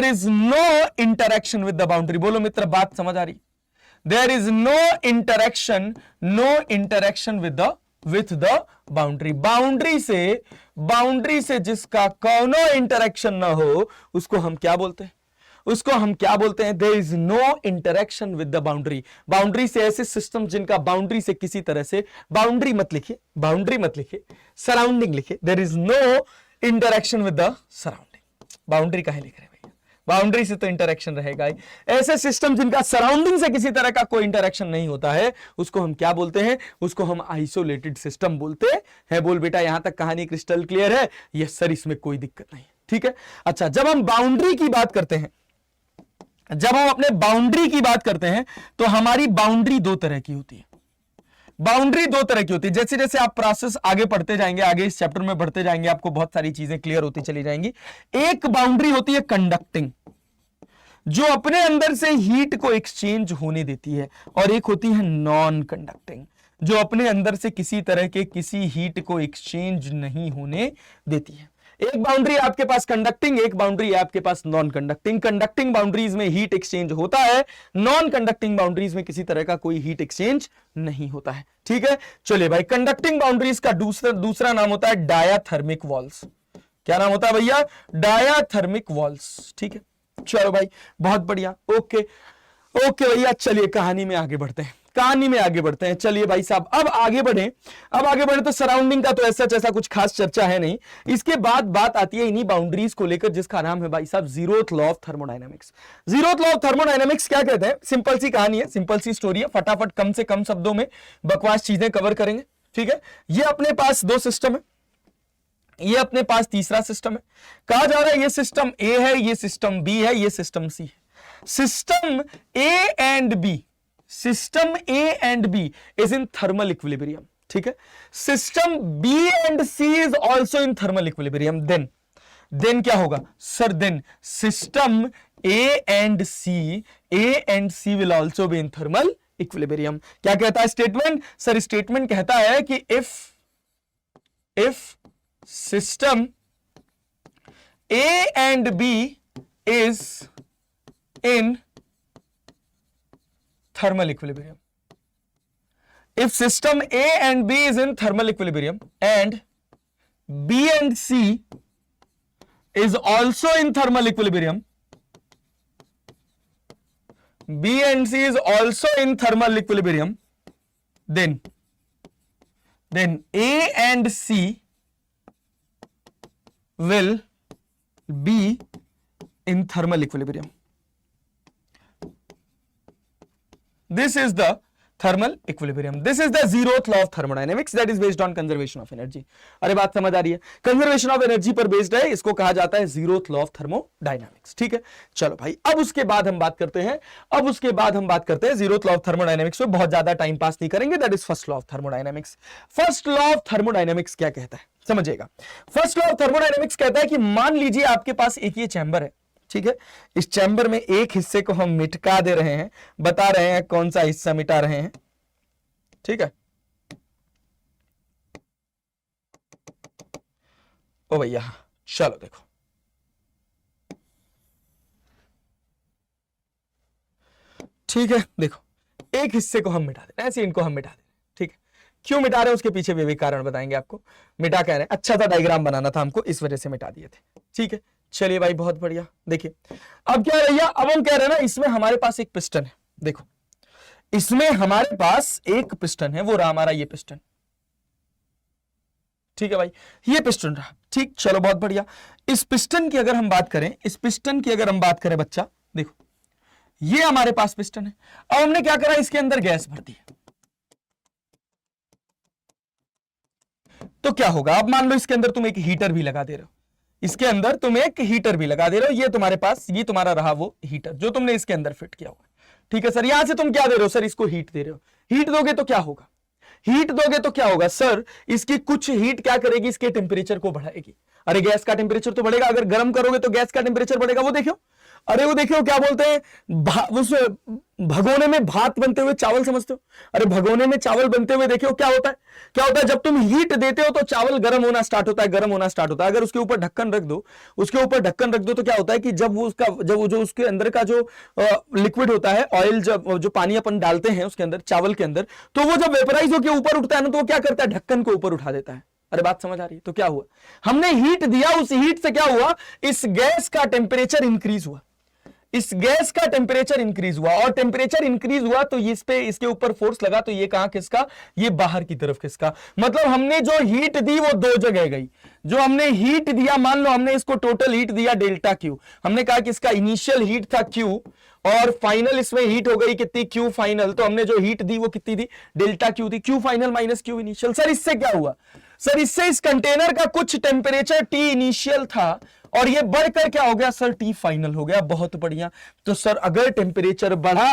is no interaction with the boundary. बोलो मित्र, बात समझ आ रही, there is no interaction with the boundary। Boundary से जिसका कोनो इंटरेक्शन ना हो उसको हम क्या बोलते हैं, there is no interaction with the boundary। Boundary से ऐसे सिस्टम जिनका बाउंड्री से किसी तरह से, बाउंड्री मत लिखिए, सराउंडिंग लिखिए, there is no interaction with the surrounding। Boundary काहे लिख रहे हैं, बाउंड्री से तो इंटरेक्शन रहेगा ही। ऐसे सिस्टम जिनका सराउंडिंग से किसी तरह का कोई इंटरेक्शन नहीं होता है उसको हम क्या बोलते हैं, उसको हम आइसोलेटेड सिस्टम बोलते हैं। बोल बेटा, यहां तक कहानी क्रिस्टल क्लियर है? यस सर, इसमें कोई दिक्कत नहीं, ठीक है। अच्छा, जब हम बाउंड्री की बात करते हैं, जब हम अपने बाउंड्री की बात करते हैं तो हमारी बाउंड्री दो तरह की होती है। जैसे जैसे आप प्रोसेस आगे पढ़ते जाएंगे, आगे इस चैप्टर में बढ़ते जाएंगे, आपको बहुत सारी चीजें क्लियर होती चली जाएंगी। एक बाउंड्री होती है कंडक्टिंग, जो अपने अंदर से हीट को एक्सचेंज होने देती है, और एक होती है नॉन कंडक्टिंग, जो अपने अंदर से किसी तरह के किसी हीट को एक्सचेंज नहीं होने देती है। एक बाउंड्री आपके पास कंडक्टिंग, एक बाउंड्री आपके पास नॉन कंडक्टिंग। कंडक्टिंग बाउंड्रीज में हीट एक्सचेंज होता है, नॉन कंडक्टिंग बाउंड्रीज में किसी तरह का कोई हीट एक्सचेंज नहीं होता है, ठीक है। चलिए भाई, कंडक्टिंग बाउंड्रीज का दूसरा नाम होता है डायाथर्मिक वॉल्स। क्या नाम होता है भैया? डायाथर्मिक वॉल्स, ठीक है। चलो भाई, बहुत बढ़िया, ओके भैया, चलिए कहानी में आगे बढ़ते हैं। चलिए भाई साहब, अब आगे बढ़े तो सराउंडिंग का तो ऐसा कुछ खास चर्चा है नहीं। इसके बाद बात आती है इन्हीं बाउंड्रीज को लेकर, जिसका नाम है भाई साहब zeroth law of thermodynamics. Zeroth law of thermodynamics क्या कहते हैं? सिंपल सी कहानी है, सिंपल सी स्टोरी है, फटाफट कम से कम शब्दों में बकवास चीजें कवर करेंगे, ठीक है। ये अपने पास दो सिस्टम है, ये अपने पास तीसरा सिस्टम है, कहा जा रहा है ये सिस्टम ए है, ये सिस्टम बी है, ये सिस्टम सी है। System A and B, system A and B is in thermal equilibrium, ठीक है। System B and C is also in thermal equilibrium. Then क्या होगा sir, then system A and C will also be in thermal equilibrium. क्या कहता है statement sir? Statement कहता है कि if system A and B is in thermal equilibrium, if system A and B is in thermal equilibrium and B and C is also in thermal equilibrium, B and C is also in thermal equilibrium, then A and C will be in thermal equilibrium. This is the thermal equilibrium. This is the zeroth law of thermodynamics that is based on conservation of energy. अरे बात समझ आ रही है? Conservation of energy पर based है, इसको कहा जाता है जीरोथ लॉ ऑफ थर्मोडायनामिक्स, ठीक है। चलो भाई, अब उसके बाद हम बात करते हैं जीरोथ लॉ ऑफ थर्मोडायनामिक्स पे। बहुत ज्यादा टाइम पास नहीं करेंगे, that is first law of thermodynamics. First law of thermodynamics क्या कहता है समझिएगा। फर्स्ट लॉ ऑफ थर्मोडायनामिक्स कहता है कि मान लीजिए आपके पास एक ये चैम्बर है, ठीक है। इस चैम्बर में एक हिस्से को हम मिटा दे रहे हैं, बता रहे हैं कौन सा हिस्सा मिटा रहे हैं, ठीक है। ओ भैया चलो देखो, ठीक है, देखो एक हिस्से को हम मिटा दे रहे हैं, ऐसे इनको हम मिटा दे रहे हैं, ठीक है। क्यों मिटा रहे हैं उसके पीछे भी कारण बताएंगे आपको। मिटा कह रहे हैं अच्छा सा डायग्राम बनाना था हमको, इस वजह से मिटा दिए थे, ठीक है। चलिए भाई बहुत बढ़िया। देखिए अब क्या है भैया, अब हम कह रहे हैं ना इसमें हमारे पास एक पिस्टन है, देखो इसमें हमारे पास एक पिस्टन है, वो रहा हमारा ये पिस्टन, ठीक है भाई, ये पिस्टन रहा, ठीक। चलो बहुत बढ़िया। इस पिस्टन की अगर हम बात करें, बच्चा देखो ये हमारे पास पिस्टन है। अब हमने क्या करा, इसके अंदर गैस भर दी, तो क्या होगा। अब मान लो इसके अंदर तुम एक हीटर भी लगा दे रहे हो, ये तुम्हारे पास, ये तुम्हारा रहा वो हीटर जो तुमने इसके अंदर फिट किया हुआ, ठीक है सर। यहां से तुम क्या दे रहे हो सर, इसको हीट दे रहे हो। हीट दोगे तो क्या होगा सर, इसकी कुछ हीट क्या करेगी, इसके टेम्परेचर को बढ़ाएगी। अरे गैस का टेम्परेचर तो बढ़ेगा, अगर गर्म करोगे तो गैस का टेम्परेचर बढ़ेगा। वो देखो क्या बोलते हैं, उस भगोने में भात बनते हुए चावल, समझते हो। अरे भगोने में चावल बनते हुए देखो क्या होता है, जब तुम हीट देते हो तो चावल गर्म होना स्टार्ट होता है, अगर उसके ऊपर ढक्कन रख दो, तो क्या होता है कि जब उसके अंदर का जो लिक्विड होता है, ऑयल, जो पानी अपन डालते हैं उसके अंदर, चावल के अंदर, तो वो जब वेपराइज होकर ऊपर उठता है ना, तो वो क्या करता है, ढक्कन को ऊपर उठा देता है। अरे बात समझ आ रही है? तो क्या हुआ, हमने हीट दिया, उस हीट से क्या हुआ, इस गैस का टेम्परेचर इंक्रीज हुआ, और टेम्परेचर इंक्रीज हुआ तो इसके ऊपर फोर्स लगा, तो ये कहां खिसका, ये बाहर की तरफ खिसका। मतलब हमने जो हीट दी वो दो जगह गई। जो हमने हीट दिया, मान लो हमने इसको टोटल हीट दिया डेल्टा क्यू, हमने कहा कि इसका इनिशियल हीट था क्यू और फाइनल इसमें हीट हो गई कितनी, क्यू फाइनल। तो हमने जो हीट दी वो कितनी दी, डेल्टा क्यू थी, Q final minus Q initial. Sir इससे क्या हुआ, सर इससे इस कंटेनर का कुछ टेम्परेचर टी इनिशियल था और ये बढ़कर क्या हो गया सर, टी फाइनल हो गया। बहुत बढ़िया। तो सर अगर टेम्परेचर बढ़ा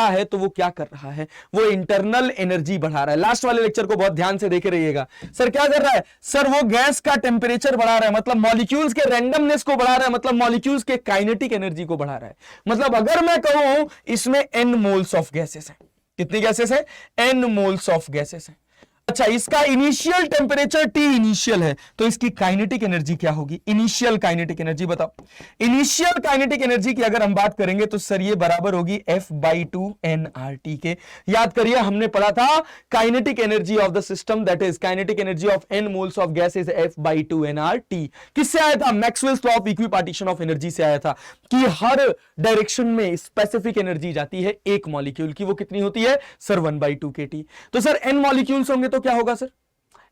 है तो वो क्या कर रहा है, वो इंटरनल एनर्जी बढ़ा रहा है। लास्ट वाले लेक्चर को बहुत ध्यान से देखे रहिएगा। सर क्या कर रहा है, सर वो गैस का टेम्परेचर बढ़ा रहा है, मतलब मॉलिक्यूल्स के रैंडमनेस को बढ़ा रहा है, मतलब मॉलिक्यूल्स के काइनेटिक एनर्जी को बढ़ा रहा है। मतलब अगर मैं कहूं इसमें n मोल्स ऑफ गैसेस है, कितनी गैसेस है, n मोल्स ऑफ गैसेस है। अच्छा, इसका इनिशियल टेम्परेचर T इनिशियल है, तो इसकी काइनेटिक एनर्जी क्या होगी, इनिशियल काइनेटिक एनर्जी बताओ। इनिशियल काइनेटिक एनर्जी की अगर हम बात करेंगे तो सर ये बराबर होगी F/2 nRT के। याद करिए हमने पढ़ा था kinetic energy of the system, that is kinetic energy of n moles of gas is F/2 nRT। किससे आया था, Maxwell's law of equipartition of energy से आया था कि हर डायरेक्शन में स्पेसिफिक एनर्जी जाती है एक मॉलिक्यूल की, वो कितनी होती है सर 1/2 kT। तो सर n मॉलिक्यूल्स होंगे तो क्या होगा सर,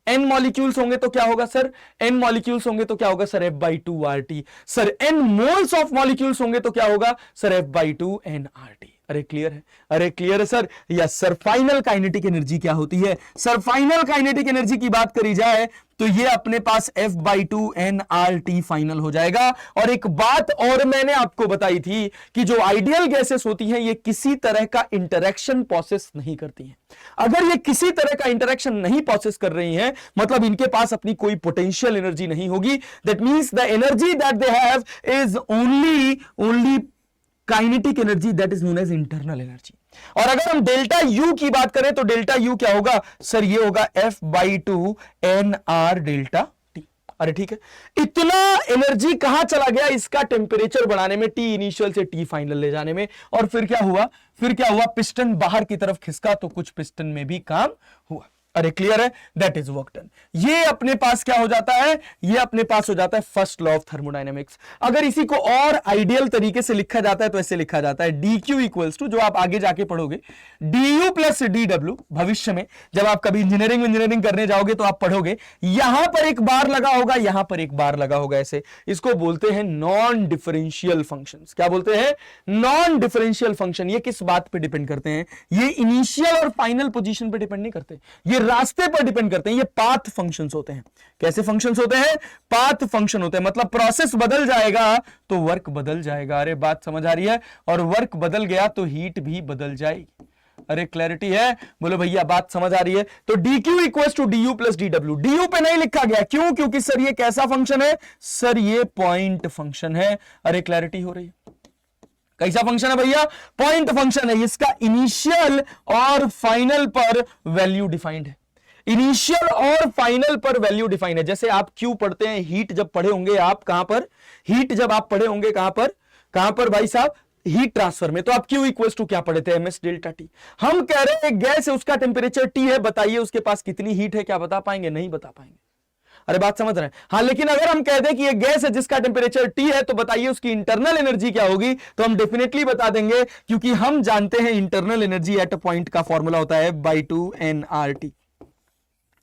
n मॉलिक्यूल्स होंगे तो क्या होगा सर, n मॉलिक्यूल्स होंगे तो क्या होगा sir F/2 RT। Sir n moles of molecules होंगे तो क्या होगा सर F/2 nRT। अरे क्लियर है, अरे क्लियर है sir. Yes sir, final kinetic energy क्या होती है सर? फाइनल काइनेटिक एनर्जी की बात करी जाए तो ये अपने पास F/2 nRT फाइनल हो जाएगा। और एक बात और मैंने आपको बताई थी कि जो आइडियल गैसेस होती हैं ये किसी तरह का इंटरेक्शन प्रोसेस नहीं करती हैं। अगर ये किसी तरह का इंटरेक्शन नहीं प्रोसेस कर रही हैं, मतलब इनके पास अपनी कोई पोटेंशियल एनर्जी नहीं होगी। That means the energy that they have is only kinetic energy, that is known as internal energy. और अगर हम डेल्टा यू की बात करें तो डेल्टा यू क्या होगा सर? ये होगा F/2 nR डेल्टा टी। अरे ठीक है, इतना एनर्जी कहां चला गया इसका टेम्परेचर बढ़ाने में, टी इनिशियल से टी फाइनल ले जाने में। और फिर क्या हुआ? पिस्टन बाहर की तरफ खिसका तो कुछ पिस्टन में भी काम हुआ। अरे क्लियर है, दैट इज वर्क डन। ये अपने पास क्या हो जाता है? ये अपने पास हो जाता है फर्स्ट लॉ ऑफ थर्मोडायनेमिक्स। अगर इसी को और आइडियल तरीके से लिखा जाता है तो ऐसे लिखा जाता है dq इक्वल्स टू, जो आप आगे जाके पढ़ोगे, du प्लस dw। भविष्य में जब आप कभी इंजीनियरिंग करने जाओगे तो आप पढ़ोगे, यहां पर एक बार लगा होगा, यहां पर एक बार लगा होगा, ऐसे। इसको बोलते हैं नॉन डिफरेंशियल फंक्शंस। क्या बोलते हैं? Non differential function. ये किस बात पे डिपेंड करते हैं? ये इनिशियल और फाइनल पोजीशन पे डिपेंड नहीं करते, ये रास्ते पर डिपेंड करते हैं। ये पाथ फंक्शंस होते हैं। कैसे फंक्शंस होते हैं? पाथ फंक्शन होते हैं। मतलब प्रोसेस बदल जाएगा तो वर्क बदल जाएगा। अरे बात समझ आ रही है? और वर्क बदल गया तो हीट भी बदल जाएगी। अरे क्लैरिटी है? बोलो भैया, बात समझ आ रही है? तो dq equals to du plus dw। du पे नहीं लिखा गया, क्यों? क्योंकि सर ये कैसा फंक्शन है? सर ये पॉइंट फंक्शन है। अरे क्लैरिटी हो रही है? कैसा फंक्शन है भैया? पॉइंट फंक्शन है। इसका इनिशियल और फाइनल पर वैल्यू डिफाइंड है। इनिशियल और फाइनल पर वैल्यू डिफाइंड है। जैसे आप क्यू पढ़ते हैं, हीट जब पढ़े होंगे आप, कहां पर? हीट जब आप पढ़े होंगे कहां पर भाई साहब? हीट ट्रांसफर में। तो आप क्यू इक्वल्स टू क्या पढ़े थे? ms delta T. हम कह रहे हैं गैस है, उसका टेम्परेचर टी है, बताइए उसके पास कितनी हीट है? क्या बता पाएंगे? नहीं बता पाएंगे। अरे बात समझ रहे हैं? हाँ, लेकिन अगर हम कह दें कि ये गैस है जिसका टेम्परेचर टी है, तो बताइए उसकी इंटरनल एनर्जी क्या होगी? तो हम डेफिनेटली बता देंगे, क्योंकि हम जानते हैं internal energy at a point का फॉर्मूला होता है F/2 nRT।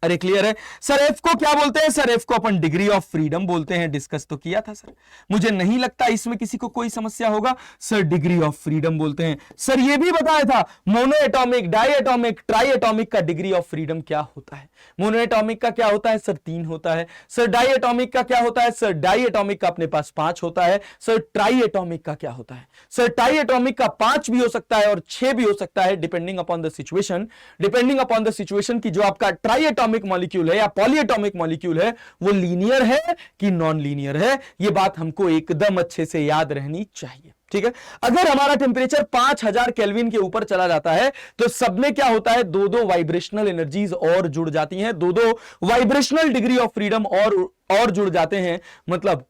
अरे क्लियर है सर? एफ को क्या बोलते हैं सर? एफ को अपन डिग्री ऑफ फ्रीडम बोलते हैं। डिस्कस तो किया था सर, मुझे नहीं लगता इसमें किसी को कोई समस्या होगा। सर डिग्री ऑफ फ्रीडम बोलते हैं। सर ये भी बताया था monoatomic, diatomic, triatomic का डिग्री ऑफ फ्रीडम क्या होता है? मोनो एटॉमिक का क्या होता है सर? 3 होता है। सर डाई एटॉमिक का क्या होता है? सर डाई एटॉमिक का अपने पास 5 होता है। सर ट्राई एटॉमिक का क्या होता है? सर ट्राई एटॉमिक का 5 भी हो सकता है और 6 भी हो सकता है, depending upon the situation. Depending upon the situation की जो आपका ट्राई एटॉमिक मॉलिक्यूल है या पॉलीएटॉमिक मॉलिक्यूल है, वो लीनियर है कि नॉन लीनियर है, ये बात हमको एकदम अच्छे से याद रहनी चाहिए। ठीक है? अगर हमारा टेम्परेचर 5000 केल्विन के ऊपर चला जाता है तो सब में क्या होता है? दो वाइब्रेशनल एनर्जीज और जुड़ जाती हैं, दो वाइब्रेशनल डिग्री ऑफ फ्रीडम और जुड़ जाते हैं। मतलब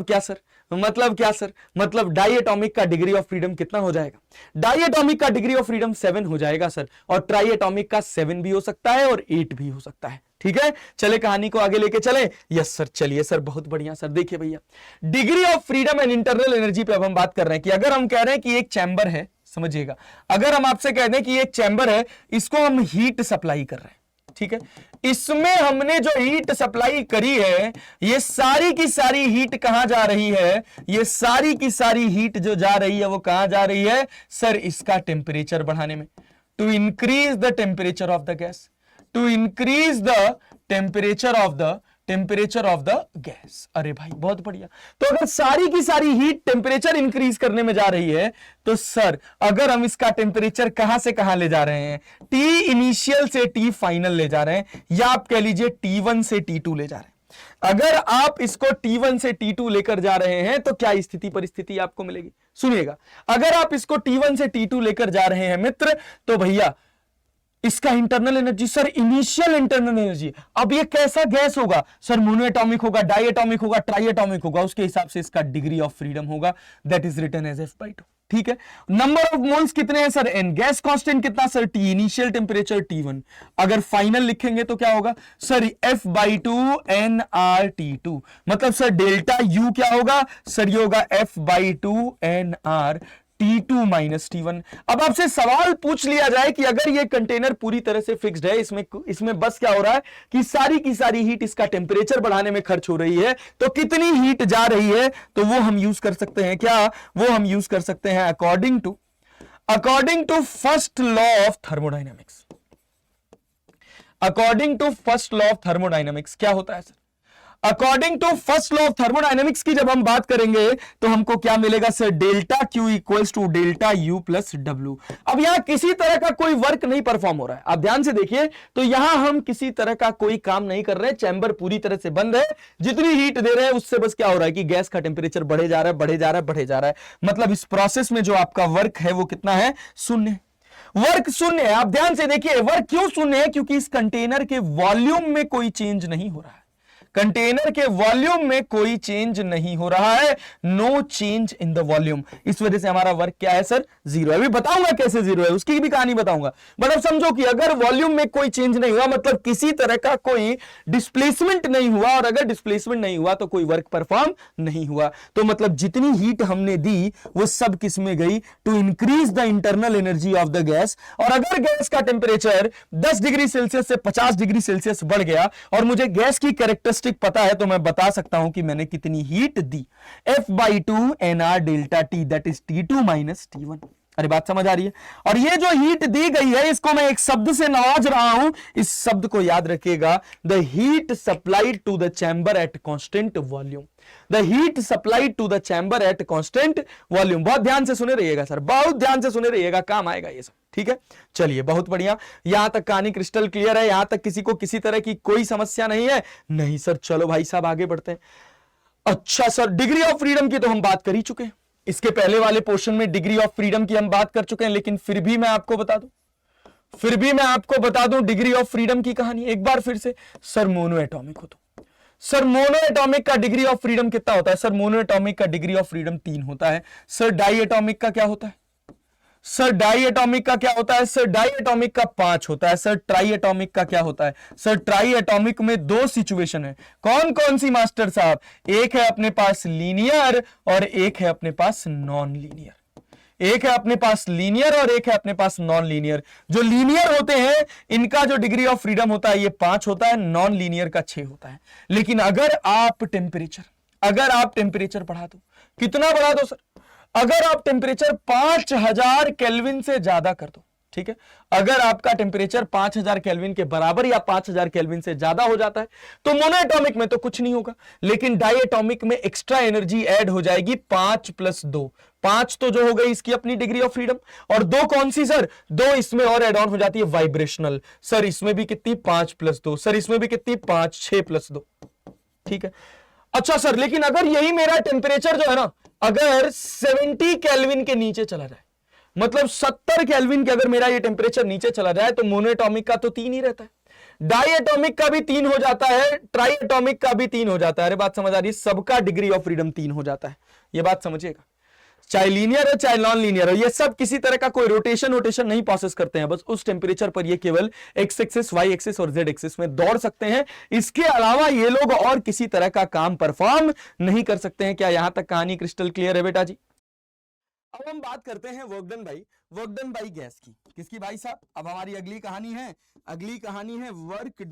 क्या सर? मतलब डाई एटॉमिक का डिग्री ऑफ फ्रीडम कितना हो जाएगा? डाई एटॉमिक का डिग्री ऑफ फ्रीडम 7 हो जाएगा सर, और ट्राई एटॉमिक का 7 भी हो सकता है और 8 भी हो सकता है। ठीक है, चले कहानी को आगे लेके चले। यस सर, चलिए सर, बहुत बढ़िया सर। देखिए भैया, degree of freedom and internal energy पे अब हम बात कर रहे हैं कि अगर हम कह रहे हैं कि एक चैम्बर है, समझिएगा, अगर हम आपसे कह दें कि एक चैम्बर है, इसको हम हीट सप्लाई कर रहे हैं, ठीक है, इसमें हमने जो हीट सप्लाई करी है, ये सारी की सारी हीट कहां जा रही है? ये सारी की सारी हीट जो जा रही है वो कहां जा रही है सर? इसका टेम्परेचर बढ़ाने में, to increase the temperature of the gas, to increase the temperature of the gas. अरे भाई बहुत बढ़िया। तो अगर सारी की सारी हीट टेम्परेचर इंक्रीज करने में जा रही है, तो सर अगर हम इसका टेम्परेचर कहां से कहां ले जा रहे हैं? टी इनिशियल से टी फाइनल ले जा रहे हैं, या आप कह लीजिए T1 से T2 ले जा रहे हैं। अगर आप इसको T1 से T2 लेकर जा रहे हैं तो क्या स्थिति परिस्थिति आपको मिलेगी? सुनिएगा, अगर आप इसको T1 से T2 लेकर जा रहे हैं मित्र, तो भैया इसका internal energy sir, initial internal energy, अब ये कैसा गैस होगा सर? मोनो एटॉमिक होगा, डाई एटॉमिक होगा, ट्राई एटॉमिक होगा, उसके हिसाब से इसका डिग्री ऑफ फ्रीडम होगा, that is written as F/2। ठीक है, नंबर ऑफ मोल्स कितने हैं सर? n। गैस कांस्टेंट कितना sir? T। Initial temperature T1। अगर फाइनल लिखेंगे तो क्या होगा सर? F/2 nRT2। मतलब सर डेल्टा U क्या होगा सर? ये होगा F/2 nRT2 माइनस T1। अब आपसे सवाल पूछ लिया जाए कि अगर ये कंटेनर पूरी तरह से फिक्स्ड है, इसमें बस क्या हो रहा है कि सारी की सारी हीट इसका टेम्परेचर बढ़ाने में खर्च हो रही है, तो कितनी हीट जा रही है? तो वो हम यूज कर सकते हैं क्या? वो हम यूज कर सकते हैं according to first law of thermodynamics, according to first law of thermodynamics क्या होता है sir? According to first law of thermodynamics की जब हम बात करेंगे तो हमको क्या मिलेगा sir? Delta q equals to delta u plus डब्ल्यू। अब यहां किसी तरह का कोई वर्क नहीं परफॉर्म हो रहा है, आप ध्यान से देखिए, तो यहां हम किसी तरह का कोई काम नहीं कर रहे हैं, चैम्बर पूरी तरह से बंद है, जितनी हीट दे रहे हैं उससे बस क्या हो रहा है कि गैस का टेम्परेचर बढ़े जा रहा है, बढ़े जा रहा है, बढ़े जा रहा है। मतलब इस प्रोसेस में जो आपका वर्क है वो कितना है? शून्य। वर्क शून्य है। आप ध्यान से देखिए, वर्क क्यों शून्य है? क्योंकि इस कंटेनर के वॉल्यूम में कोई चेंज नहीं हो रहा है, कंटेनर के वॉल्यूम में कोई चेंज नहीं हो रहा है, no change in the volume. इस वजह से हमारा वर्क क्या है सर? जीरो है। अभी बताऊंगा कैसे जीरो है, उसकी भी कहानी बताऊंगा। बट अब समझो कि अगर वॉल्यूम में कोई चेंज नहीं हुआ, मतलब किसी तरह का कोई डिस्प्लेसमेंट नहीं हुआ, और अगर डिस्प्लेसमेंट नहीं हुआ तो कोई वर्क परफॉर्म नहीं हुआ। तो मतलब जितनी हीट हमने दी वो सब किस में गई? To increase the internal energy of the gas. और अगर गैस का टेम्परेचर 10 डिग्री सेल्सियस से 50 डिग्री सेल्सियस बढ़ गया और मुझे गैस की कैरेक्टरिस्टिक पता है, तो मैं बता सकता हूं कि मैंने कितनी heat the. F/2 nR delta T, that is T2 minus T1। अरे बात समझ आ रही है? और ये जो हीट दी गई है इसको मैं एक शब्द से नवाज रहा हूं, इस शब्द को याद रखिएगा, the heat supplied to the chamber at constant volume. The heat supplied to the chamber at constant volume. बहुत ध्यान से सुने रहिएगा सर, बहुत ध्यान से सुने रहिएगा, काम आएगा ये सब, ठीक है? चलिए, बहुत बढ़िया, यहां तक कहानी क्रिस्टल क्लियर है, यहां तक किसी को किसी तरह की कोई समस्या नहीं है? नहीं सर। चलो भाई साहब आगे बढ़ते हैं। अच्छा सर, डिग्री ऑफ फ्रीडम की तो हम बात कर ही चुके हैं, इसके पहले वाले पोर्शन में डिग्री ऑफ फ्रीडम की हम बात कर चुके हैं, लेकिन फिर भी मैं आपको बता दूं डिग्री ऑफ फ्रीडम की कहानी एक बार फिर से। सर मोनो एटॉमिक हो तो सर मोनो एटॉमिक का डिग्री ऑफ फ्रीडम कितना होता है? सर मोनो एटॉमिक का डिग्री ऑफ फ्रीडम 3 होता है। सर डाई एटॉमिक का क्या होता है? सर डाई एटॉमिक का क्या होता है? सर डाई एटॉमिक का 5 होता है। सर ट्राई एटॉमिक का क्या होता है? सर ट्राई एटॉमिक में 2 सिचुएशन है। कौन कौन सी मास्टर साहब? एक है अपने पास लीनियर और एक है अपने पास नॉन लीनियर। एक है अपने पास लीनियर और एक है अपने पास नॉन लीनियर। जो लीनियर होते हैं इनका जो डिग्री ऑफ फ्रीडम होता है ये 5 होता है, नॉन लीनियर का 6 होता है। लेकिन अगर आप टेम्परेचर बढ़ा दो, कितना बढ़ा दो सर? अगर आप टेम्परेचर 5000 केल्विन से ज्यादा कर दो, ठीक है, अगर आपका टेम्परेचर 5000 केल्विन के बराबर या 5000 केल्विन से ज्यादा हो जाता है तो मोनोएटॉमिक में तो कुछ नहीं होगा, लेकिन डाईएटॉमिक में एक्स्ट्रा एनर्जी ऐड हो जाएगी 5 + 2। 5 तो जो हो गई इसकी अपनी डिग्री ऑफ फ्रीडम, और 2 कौन सी सर? 2 इसमें और एड ऑन हो जाती है वाइब्रेशनल। सर इसमें भी कितनी? 5 + 2। सर इसमें भी कितनी? 5, 6 + 2, ठीक है। अच्छा सर, लेकिन अगर यही मेरा टेम्परेचर जो है ना, अगर 70 केल्विन के नीचे चला जाए, मतलब 70 केल्विन के अगर मेरा ये टेम्परेचर नीचे चला जाए तो मोनोएटॉमिक का तो 3 ही रहता है, डाईएटॉमिक का भी 3 हो जाता है, ट्राईएटॉमिक का भी 3 हो जाता है। अरे बात समझ आ रही है? सबका डिग्री ऑफ फ्रीडम 3 हो जाता है, ये बात समझिएगा। चाहे लीनियर हो चाहे नॉन लीनियर हो, ये सब किसी तरह का कोई रोटेशन नहीं प्रोसेस करते हैं, बस उस टेम्परेचर पर ये केवल एक्स एक्सिस, वाई एक्सिस और जेड एक्सिस में दौड़ सकते हैं। इसके अलावा ये लोग और किसी तरह का काम परफॉर्म नहीं कर सकते हैं। क्या यहां तक कहानी क्रिस्टल क्लियर है बेटा जी? अब हम बात करते हैं वर्क डन बाई गैस की। किसकी भाई साहब? अब हमारी अगली कहानी है work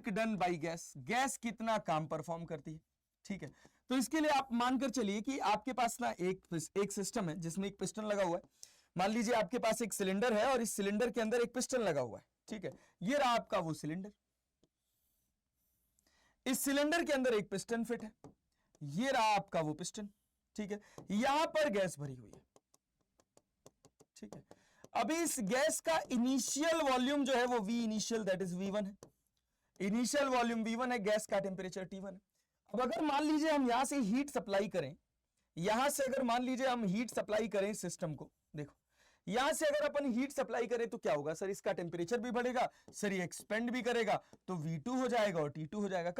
done by gas. Gas कितना काम परफॉर्म करती है, ठीक है। तो इसके लिए आप मानकर चलिए कि आपके पास ना एक सिस्टम है जिसमें एक पिस्टन लगा हुआ है। मान लीजिए आपके पास एक सिलेंडर है और इस सिलेंडर के अंदर एक पिस्टन लगा हुआ है, ठीक है। ये रहा आपका वो सिलेंडर, इस सिलेंडर के अंदर एक पिस्टन फिट है, ये रहा आपका वो पिस्टन, ठीक है। यहां पर गैस भरी हुई है, ठीक है। अभी इस गैस का इनिशियल वॉल्यूम जो है वो V initial that is V1 है। इनिशियल वॉल्यूम V1 है, गैस का टेम्परेचर T1 है। अब अगर मान लीजिए हम यहां से हीट सप्लाई करें, यहां से अगर मान लीजिए हम हीट सप्लाई करें सिस्टम को, देखो यहां से अगर अपन हीट सप्लाई करें तो क्या होगा सर? इसका टेम्परेचर भी बढ़ेगा, सर ये एक्सपेंड भी करेगा, तो V2 हो जाएगा और T2 हो जाएगा।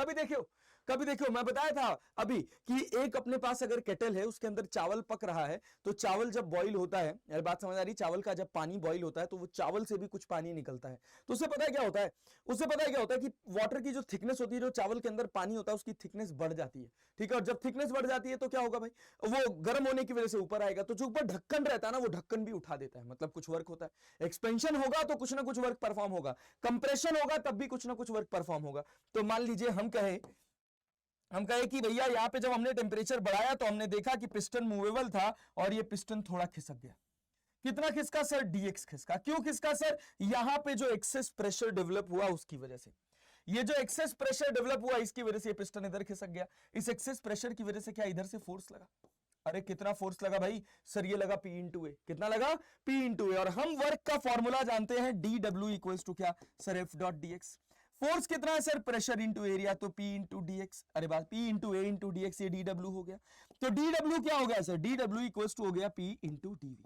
कभी देखो मैं बताया था अभी कि एक अपने पास अगर केटल है उसके अंदर चावल पक रहा है, तो चावल जब बॉईल होता है, यार बात समझ आ रही? चावल का जब पानी बॉईल होता है तो वो चावल से भी कुछ पानी निकलता है, तो उससे पता है क्या होता है? कि वाटर की जो थिकनेस होती है, जो चावल के अंदर पानी होता है उसकी थिकनेस बढ़ जाती है, ठीक है। और जब थिकनेस बढ़ जाती है तो क्या होगा भाई? वो गर्म होने की वजह से ऊपर आएगा, तो जो ऊपर ढक्कन रहता है ना, वो ढक्कन भी उठा देता है, मतलब कुछ वर्क होता है। एक्सपेंशन होगा तो कुछ ना कुछ वर्क परफॉर्म होगा, कंप्रेशन होगा तब भी कुछ ना कुछ वर्क परफॉर्म होगा। तो मान लीजिए हम कहें हम कहे कि भैया यहां पे जब हमने टेम्परेचर बढ़ाया तो हमने देखा कि पिस्टन मूवेबल था और ये पिस्टन थोड़ा खिसक गया। कितना खिसका सर? डीएक्स खिसका। क्यों खिसका सर? यहां पे जो एक्सेस प्रेशर डेवलप हुआ उसकी वजह से। ये जो एक्सेस प्रेशर डेवलप हुआ इसकी वजह से ये पिस्टन इधर खिसक गया। इस एक्सेस प्रेशर की वजह से क्या इधर से फोर्स लगा? अरे कितना फोर्स लगा भाई? सर ये लगा P इंटू ए। कितना लगा? P इंटू ए। और हम वर्क का फॉर्मूला जानते हैं, DW इक्वल्स टू क्या sir? F dot dx। Force कितना है सर? प्रेशर इंटू एरिया, तो P इंटू dx। अरे बात P इंटू ए इंटू dx, ये DW हो गया। तो DW क्या हो गया सर? DW इक्वल्स टू हो गया P इंटू dv।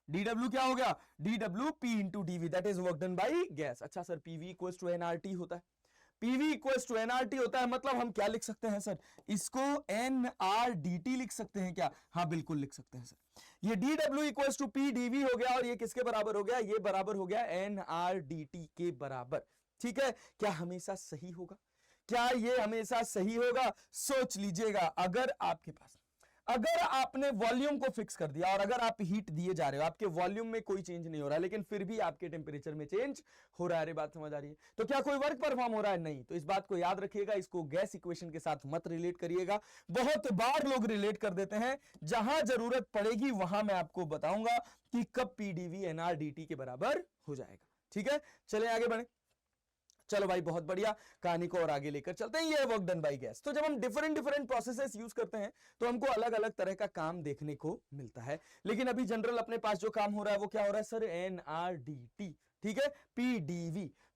DW क्या हो गया? DW P into dv, that is work done by gas. अच्छा sir, PV equals to nRT होता है। PV इक्वल्स टू nRT होता है, मतलब हम क्या लिख सकते हैं सर? इसको nRDT लिख सकते हैं क्या? हाँ बिल्कुल लिख सकते हैं सर। ये DW इक्वल्स टू PdV हो गया, और ये किसके बराबर हो गया? ये बराबर हो गया nRDT के बराबर। ठीक है, क्या हमेशा सही होगा? क्या ये हमेशा सही होगा? सोच लीजिएगा। अगर आपने वॉल्यूम को फिक्स कर दिया और अगर आप हीट दिए जा रहे हो, आपके वॉल्यूम में कोई चेंज नहीं हो रहा है, लेकिन फिर भी आपके टेम्परेचर में चेंज हो रहा है, बात समझ आ रही है? तो क्या कोई वर्क परफॉर्म हो रहा है? नहीं। तो इस बात को याद रखिएगा, इसको गैस इक्वेशन के साथ मत रिलेट करिएगा। बहुत बार लोग रिलेट कर देते हैं, जहां जरूरत पड़ेगी वहां मैं आपको बताऊंगा कि कब PdV nRDT के बराबर हो जाएगा। ठीक है, चले आगे बढ़े। चलो भाई बहुत बढ़िया, कहानी को और आगे लेकर चलते हैं। ये वर्क डन बाय गैस। तो जब हम डिफरेंट प्रोसेसेस यूज करते हैं तो हमको अलग अलग तरह का काम देखने को मिलता है, लेकिन अभी जनरल अपने पास जो काम हो रहा है वो क्या हो रहा है सर? nRDT। ठीक है,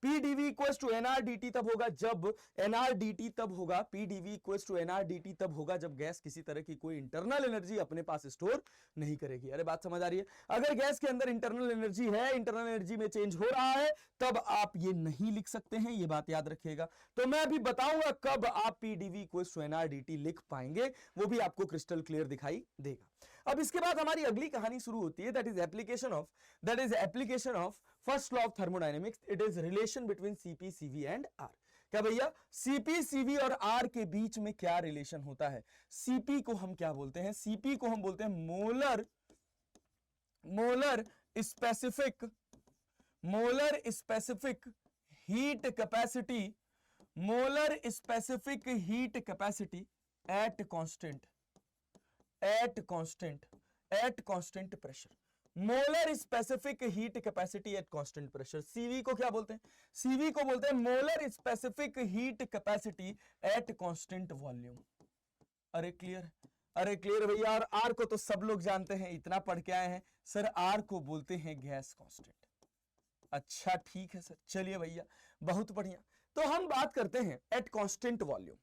PdV इक्वल्स टू nRDT तब होगा जब nRDT तब होगा PdV इक्वल्स टू nRDT तब होगा जब गैस किसी तरह की कोई इंटरनल एनर्जी अपने पास स्टोर नहीं करेगी। अरे बात समझ आ रही है? अगर गैस के अंदर इंटरनल एनर्जी है, इंटरनल एनर्जी में चेंज हो रहा है, तब आप ये नहीं लिख सकते हैं, ये बात याद रखिएगा। तो मैं अभी बताऊंगा कब आप PdV इक्वल्स टू nRDT लिख पाएंगे, वो भी आपको क्रिस्टल क्लियर दिखाई देगा। अब इसके बाद हमारी अगली कहानी शुरू होती है, that is application of first law of thermodynamics. It is relation between Cp Cv and R। क्या भैया? Cp Cv और R के बीच में क्या रिलेशन होता है? Cp को हम क्या बोलते हैं? Cp को हम बोलते हैं molar specific heat capacity, molar specific heat capacity eight constant pressure. Molar specific heat capacity eight constant pressure. CV को क्या बोलते हैं? सीवी को बोलते हैं molar specific heat capacity eight constant volume. अरे क्लियर भैया। और आर को तो सब लोग जानते हैं, इतना पढ़ के आए हैं सर। आर को बोलते हैं गैस कांस्टेंट। अच्छा ठीक है सर, चलिए भैया बहुत बढ़िया। तो हम बात करते हैं eight constant volume.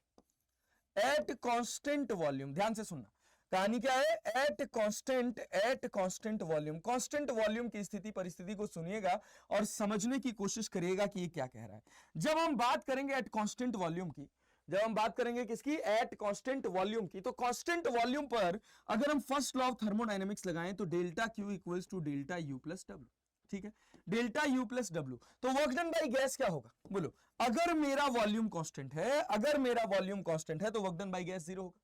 Eight constant volume, ध्यान से सुनना, कहानी क्या है? At constant volume. Constant volume की स्थिति परिस्थिति को सुनिएगा और समझने की कोशिश करिएगा कि ये क्या कह रहा है। जब हम बात करेंगे एट कांस्टेंट वॉल्यूम की, जब हम बात करेंगे किसकी? एट कांस्टेंट वॉल्यूम की, तो कांस्टेंट वॉल्यूम पर अगर हम फर्स्ट लॉ ऑफ थर्मोडायनेमिक्स लगाएं तो delta q equals to delta u plus डब्ल्यू। ठीक है, डेल्टा यू प्लस डब्ल्यू। तो वर्क डन बाय गैस क्या होगा? बोलो, अगर मेरा वॉल्यूम कांस्टेंट है, तो work done by gas zero होगा।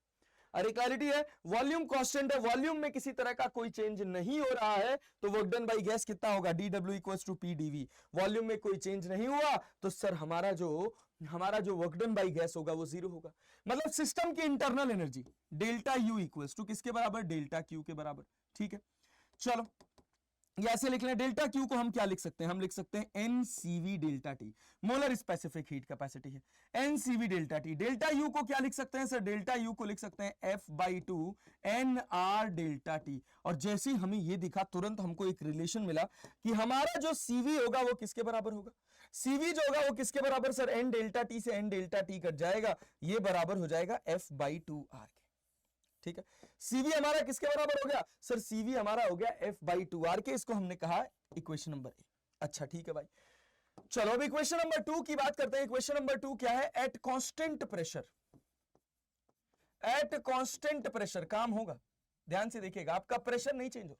अरे क्लैरिटी है? वॉल्यूम कांस्टेंट है, वॉल्यूम में किसी तरह का कोई चेंज नहीं हो रहा है, तो वर्क डन बाय गैस कितना होगा? DW equals to PdV। Volume में कोई चेंज नहीं हुआ तो सर हमारा जो वर्क डन बाय गैस होगा वो जीरो होगा। मतलब सिस्टम की internal energy delta u equals to किसके बराबर? डेल्टा क्यू के बराबर। ठीक है, चलो ये ऐसे लिख लें। डेल्टा क्यू को हम क्या लिख सकते हैं? हम लिख सकते हैं NCV delta T, molar specific heat capacity है NCV delta T. Delta U को क्या लिख सकते हैं सर? डेल्टा यू को लिख सकते हैं F/2 NR डेल्टा टी। और जैसे ही हमें ये दिखा, तुरंत हमको एक रिलेशन मिला कि हमारा जो CV होगा वो किसके बराबर होगा? CV जो होगा वो किसके बराबर सर? N डेल्टा टी से N डेल्टा टी कट जाएगा, ये बराबर हो जाएगा F/2R के। ठीक है, सीवी हमारा किसके बराबर हो गया सर? सीवी हमारा हो गया F/2R के। इसको हमने कहा इक्वेशन नंबर ए। अच्छा ठीक है भाई, चलो अब इक्वेशन नंबर 2 की बात करते हैं। इक्वेशन नंबर 2 क्या है? एट कांस्टेंट प्रेशर काम होगा। ध्यान से देखिएगा, आपका प्रेशर नहीं चेंज हो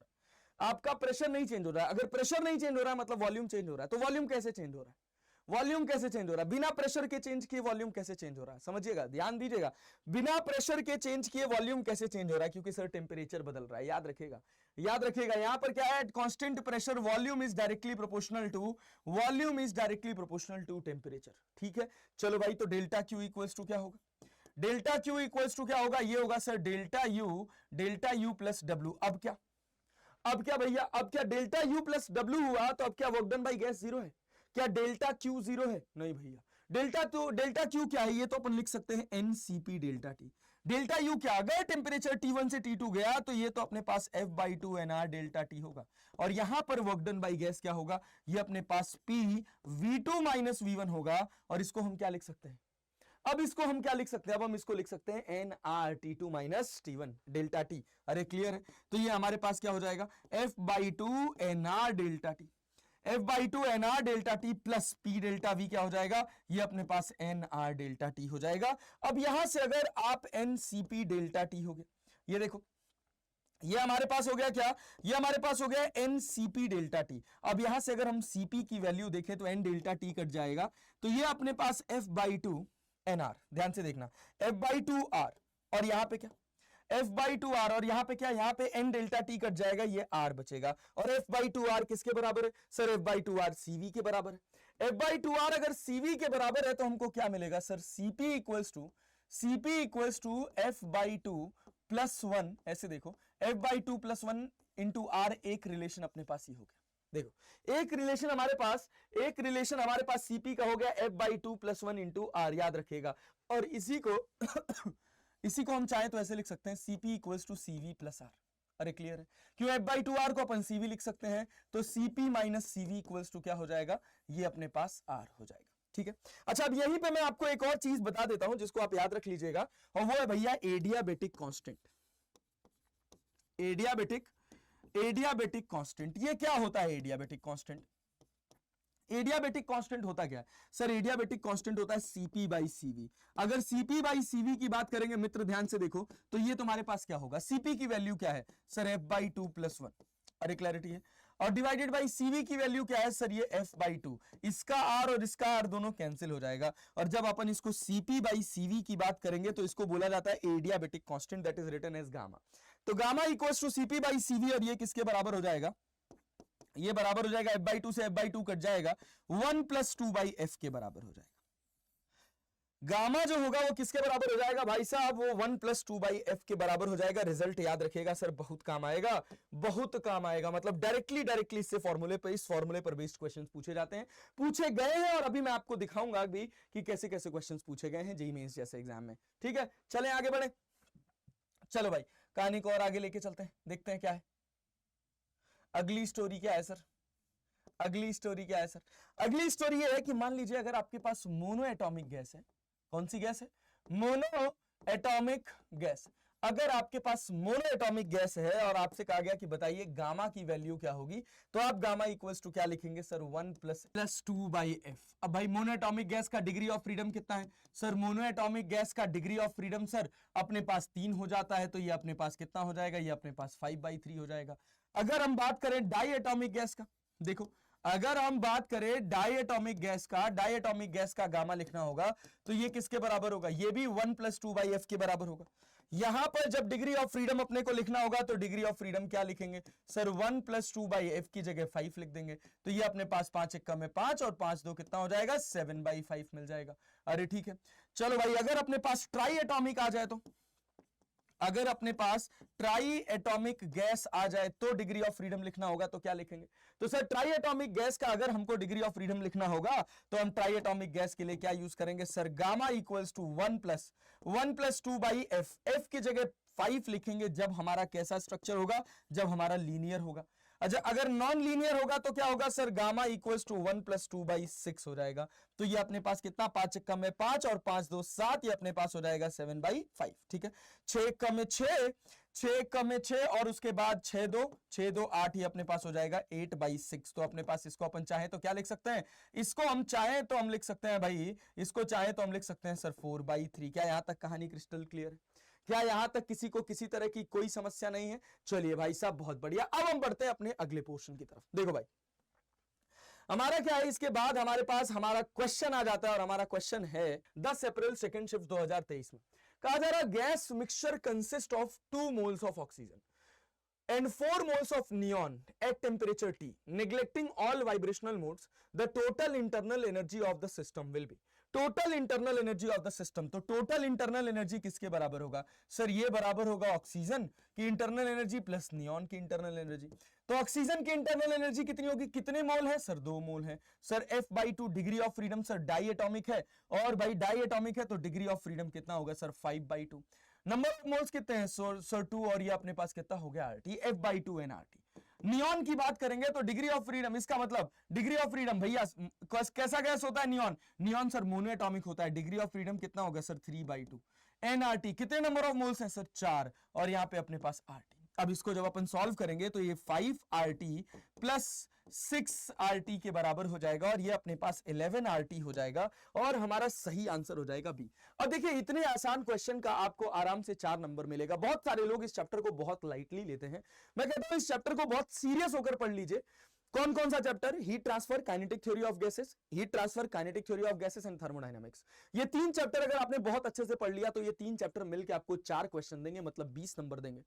रहा, अगर प्रेशर नहीं चेंज हो रहा है मतलब वॉल्यूम चेंज हो रहा है। तो वॉल्यूम कैसे चेंज हो रहा है? बिना प्रेशर के चेंज किए वॉल्यूम कैसे चेंज हो रहा है? समझिएगा, ध्यान दीजिएगा, बिना प्रेशर के चेंज किए वॉल्यूम कैसे चेंज हो रहा है? क्योंकि सर टेम्परेचर बदल रहा है। याद रखिएगा यहां पर क्या है? At constant pressure volume is directly proportional to temperature. ठीक है, चलो भाई, तो डेल्टा क्यू इक्वल्स टू क्या होगा? डेल्टा क्यू इक्वल्स टू क्या होगा, ये होगा सर डेल्टा यू प्लस डब्ल्यू। अब क्या भैया, अब क्या डेल्टा यू प्लस डब्ल्यू हुआ तो अब क्या work done by gas zero है? क्या डेल्टा क्यू जीरो है? नहीं भैया, डेल्टा क्यू क्या है, ये तो अपन लिख सकते हैं NCP delta T. Delta U क्या, अगर टेम्परेचर T1 से T2 गया तो ये तो अपने पास F/2 NR डेल्टा टी होगा, और यहां पर वर्क डन बाई गैस क्या होगा, ये अपने पास P V2 माइनस V1 होगा, और इसको हम क्या लिख सकते हैं, अब इसको हम क्या लिख सकते हैं, अब हम इसको लिख सकते हैं nRT2 minus T1 delta T. अरे क्लियर है? तो ये हमारे पास क्या हो जाएगा, F/2 NR delta T, F/2 NR delta T plus P delta V क्या हो जाएगा, ये अपने पास NR डेल्टा टी हो जाएगा। अब यहां से अगर आप NCP डेल्टा टी हो गया, ये देखो ये हमारे पास हो गया क्या, ये हमारे पास हो गया NCP डेल्टा टी। अब यहां से अगर हम CP की वैल्यू देखें तो N डेल्टा टी कट जाएगा, तो ये अपने पास F/2 NR, ध्यान से देखना, F/2 R, और यहां पे क्या F/2 R, और यहां पे क्या, यहां पे N डेल्टा टी कट जाएगा, ये R बचेगा, और F/2 R किसके बराबर है सर, F/2 R CV के बराबर है। F/2 R अगर CV के बराबर है तो हमको क्या मिलेगा sir, CP equals to F/2 plus 1, ऐसे देखो F/2 प्लस 1 इंटू R, एक रिलेशन अपने पास ही हो गया। देखो एक रिलेशन हमारे पास CP का हो गया F/2 प्लस 1 इंटू R, याद रखिएगा। और इसी को हम चाहे तो ऐसे लिख सकते हैं, CP equals to CV plus R। अरे क्लियर है? क्यों F/2 R को अपन CV लिख सकते हैं, तो CP minus CV equals to क्या हो जाएगा, ये अपने पास R हो जाएगा। ठीक है, अच्छा अब यहीं पे मैं आपको एक और चीज बता देता हूं जिसको आप याद रख लीजिएगा, और वो है भैया एडियाबेटिक कांस्टेंट। एडियाबेटिक कांस्टेंट, ये क्या होता है एडियाबेटिक कांस्टेंट? एडियाबेटिक कांस्टेंट होता क्या है सर, एडियाबेटिक कांस्टेंट होता है CP बाई CV। अगर CP बाई CV की बात करेंगे मित्र, ध्यान से देखो, तो ये तुम्हारे पास क्या होगा, CP की वैल्यू क्या है सर, F/2 प्लस 1, अरे क्लैरिटी है, और डिवाइडेड बाई CV की वैल्यू क्या है सर, ये F/2, इसका R और इसका R दोनों कैंसिल हो जाएगा, और जब अपन इसको CP बाई CV की बात करेंगे तो इसको बोला जाता है adiabatic constant, that is written as gamma. तो gamma equals to CP by CV, और ये किसके बराबर हो जाएगा, ये बराबर हो जाएगा F/2 से F/2 कट जाएगा, 1 प्लस 2 बाई F के बराबर हो जाएगा। गामा जो होगा वो किसके बराबर हो जाएगा भाई साहब, वो 1 प्लस 2 बाई F के बराबर हो जाएगा। रिजल्ट याद रखिएगा सर, बहुत काम आएगा, मतलब डायरेक्टली इससे फॉर्मूले पे, इस फॉर्मूले पर बेस्ड क्वेश्चंस पूछे जाते हैं, पूछे गए हैं, और अभी मैं आपको दिखाऊंगा भी कि कैसे कैसे क्वेश्चंस पूछे गए हैं जेईई मेंस जैसे एग्जाम में। ठीक है, चलें आगे बढ़े, चलो भाई कहानी को और आगे लेके चलते हैं, देखते हैं क्या है अगली स्टोरी। क्या है सर अगली स्टोरी? अगली स्टोरी ये है कि मान लीजिए अगर आपके पास मोनो एटॉमिक गैस है, कौन सी गैस है, मोनो एटॉमिक गैस। अगर आपके पास मोनो एटॉमिक गैस है और आपसे कहा गया कि बताइए गामा की वैल्यू क्या होगी, तो आप गामा इक्वल्स टू क्या लिखेंगे सर, 1 प्लस 2 बाई एफ। अब भाई मोनो एटॉमिक गैस का डिग्री ऑफ फ्रीडम कितना है सर, मोनो एटॉमिक गैस का डिग्री ऑफ फ्रीडम सर अपने पास 3 हो जाता है, तो ये अपने पास कितना हो जाएगा, ये अपने पास 5/3 हो जाएगा। अगर हम बात करें डाई एटॉमिक गैस का, देखो अगर हम बात करें डाई एटॉमिक गैस का गामा लिखना होगा तो ये किसके बराबर होगा, ये भी 1 प्लस 2 बाई एफ के बराबर होगा। यहां पर जब डिग्री ऑफ फ्रीडम अपने को लिखना होगा तो डिग्री ऑफ फ्रीडम क्या लिखेंगे सर, 1 प्लस 2 बाई एफ की जगह 5 लिख देंगे, तो ये अपने पास 5 1 में 5 और 5 2 कितना हो जाएगा, 7/5 मिल जाएगा। अरे ठीक है, चलो भाई अगर अपने पास ट्राई एटॉमिक आ जाए, तो अगर अपने पास ट्राई एटॉमिक गैस आ जाए तो डिग्री ऑफ फ्रीडम लिखना होगा, तो क्या लिखेंगे, तो सर ट्राई एटॉमिक गैस का अगर हमको डिग्री ऑफ फ्रीडम लिखना होगा तो हम ट्राई एटॉमिक गैस के लिए क्या यूज करेंगे sir, gamma equals to 1 plus 2 by F. F की जगह 5 लिखेंगे जब हमारा कैसा स्ट्रक्चर होगा, जब हमारा लीनियर होगा। अच्छा अगर नॉन लीनियर होगा तो क्या होगा sir, gamma equals to 1 plus 2 by 6 हो जाएगा, तो ये अपने पास कितना, 5 1 में 5 और 5 2 7, ये अपने पास हो जाएगा 7/5। ठीक है, 6 1 में 6, 6 1 में 6 और उसके बाद 6 2 8, ये अपने पास हो जाएगा 8/6। तो अपने पास इसको अपन चाहे तो क्या लिख सकते हैं, इसको हम चाहे तो हम लिख सकते हैं भाई, इसको चाहे तो हम लिख सकते हैं सर 4/3। क्या यहां तक कहानी क्रिस्टल क्लियर है? क्या यहां तक किसी को किसी तरह की कोई समस्या नहीं है? चलिए भाई साहब बहुत बढ़िया, अब हम बढ़ते हैं अपने अगले पोर्शन की तरफ। देखो भाई हमारा क्या है, इसके बाद हमारे पास हमारा क्वेश्चन आ जाता है, और हमारा क्वेश्चन है 10 अप्रैल सेकंड शिफ्ट 2023 में कहा जा रहा है, gas mixture consist of 2 moles of oxygen and 4 moles of neon at temperature T. Neglecting all vibrational modes, the total internal energy of the system will be total internal energy of the system. तो total internal energy किसके बराबर होगा sir? ये बराबर होगा oxygen की internal energy plus neon की internal energy. तो ऑक्सीजन की इंटरनल एनर्जी कितनी होगी? कितने मोल है सर? 2 मोल है sir. F/2 degree of freedom sir, diatomic है, और भाई डाई एटॉमिक है तो डिग्री ऑफ फ्रीडम कितना होगा सर? 5/2। नंबर ऑफ मोल्स कितने हैं सर? 2, और ये अपने पास कितना हो गया? RT, F/2 NRT। नियॉन की बात करेंगे तो डिग्री ऑफ फ्रीडम, इसका मतलब डिग्री ऑफ फ्रीडम भैया कैसा गैस होता है? Neon. Neon sir mono atomic होता है। डिग्री ऑफ फ्रीडम कितना होगा सर? 3/2। NRT कितने नंबर ऑफ मोल्स हैं सर? 4, और यहां पे अपने पास RT। अब इसको जब अपन सॉल्व करेंगे तो ये 5RT प्लस 6RT के बराबर हो जाएगा, और ये अपने पास 11RT हो जाएगा, और हमारा सही आंसर हो जाएगा बी। अब देखिए इतने आसान क्वेश्चन का आपको आराम से 4 नंबर मिलेगा। बहुत सारे लोग इस चैप्टर को बहुत लाइटली लेते हैं। मैं कहता हूं इस चैप्टर को बहुत सीरियस होकर पढ़ लीजिए। कौन कौन सा chapter? Heat transfer, kinetic theory of gases, heat transfer, kinetic theory of gases and thermodynamics. ये 3 चैप्टर अगर आपने बहुत अच्छे से पढ़ लिया तो ये 3 चैप्टर मिलकर आपको 4 क्वेश्चन देंगे, मतलब 20 नंबर देंगे।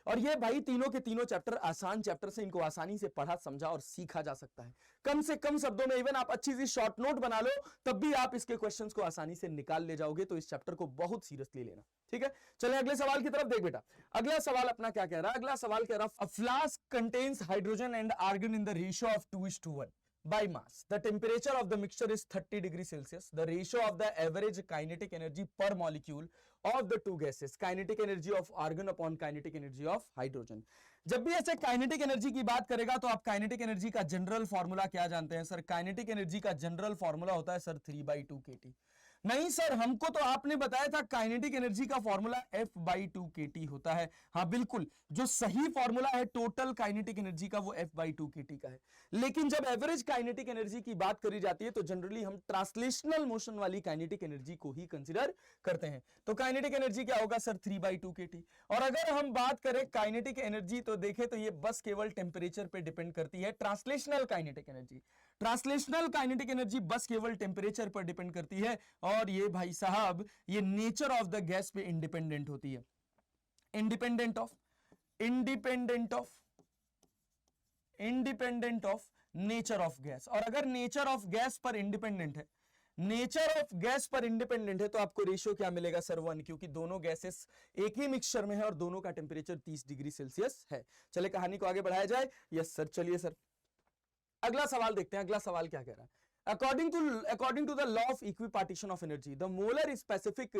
और ये भाई तीनों के तीनों चैप्टर आसान चैप्टर से, इनको आसानी से पढ़ा, समझा और सीखा जा सकता है। कम से कम शब्दों में, इवन आप अच्छी सी शॉर्ट नोट बना लो तब भी आप इसके क्वेश्चंस को आसानी से निकाल ले जाओगे। तो इस चैप्टर को बहुत सीरियसली लेना, ठीक है। चलिए अगले सवाल की तरफ। देख बेटा, अगला सवाल अपना क्या कह रहा है? अगला सवाल कह रहा है, a flask contains hydrogen and argon in the ratio of 2:1 by mass. The temperature of the mixture is 30 degrees Celsius. The ratio of the average kinetic energy per molecule of the two gases, kinetic energy of argon upon kinetic energy of hydrogen. जब भी ऐसे kinetic energy की बात करेगा तो आप kinetic energy का general formula क्या जानते हैं सर? काइनेटिक एनर्जी का जनरल फॉर्मूला होता है सर 3/2 kT। नहीं सर, हमको तो आपने बताया था काइनेटिक एनर्जी का फॉर्मूला F/2 kT होता है। हाँ बिल्कुल, जो सही फॉर्मूला है टोटल काइनेटिक एनर्जी का वो F/2 kT का है। लेकिन जब एवरेज काइनेटिक एनर्जी की बात करी जाती है तो जनरली हम ट्रांसलेशनल मोशन वाली काइनेटिक एनर्जी को ही कंसीडर करते हैं। तो काइनेटिक एनर्जी क्या होगा सर? 3/2 kT। और अगर हम बात करें काइनेटिक एनर्जी तो देखें तो ये बस केवल टेम्परेचर पे डिपेंड करती है। Translational kinetic energy, translational kinetic energy बस केवल टेम्परेचर पर डिपेंड करती है, और ये भाई साहब ये नेचर ऑफ द गैस पे इंडिपेंडेंट होती है। Independent of nature of gas. और अगर नेचर ऑफ गैस पर इंडिपेंडेंट है, नेचर ऑफ गैस पर इंडिपेंडेंट है, तो आपको रेशियो क्या मिलेगा सर? 1, क्योंकि दोनों गैसेस एक ही मिक्सचर में है और दोनों का टेम्परेचर 30 डिग्री सेल्सियस है। चले कहानी को आगे बढ़ाया जाए। यस सर, चलिए सर अगला सवाल देखते हैं। अगला सवाल क्या कह रहा है? According to the law of equipartition of energy, the molar specific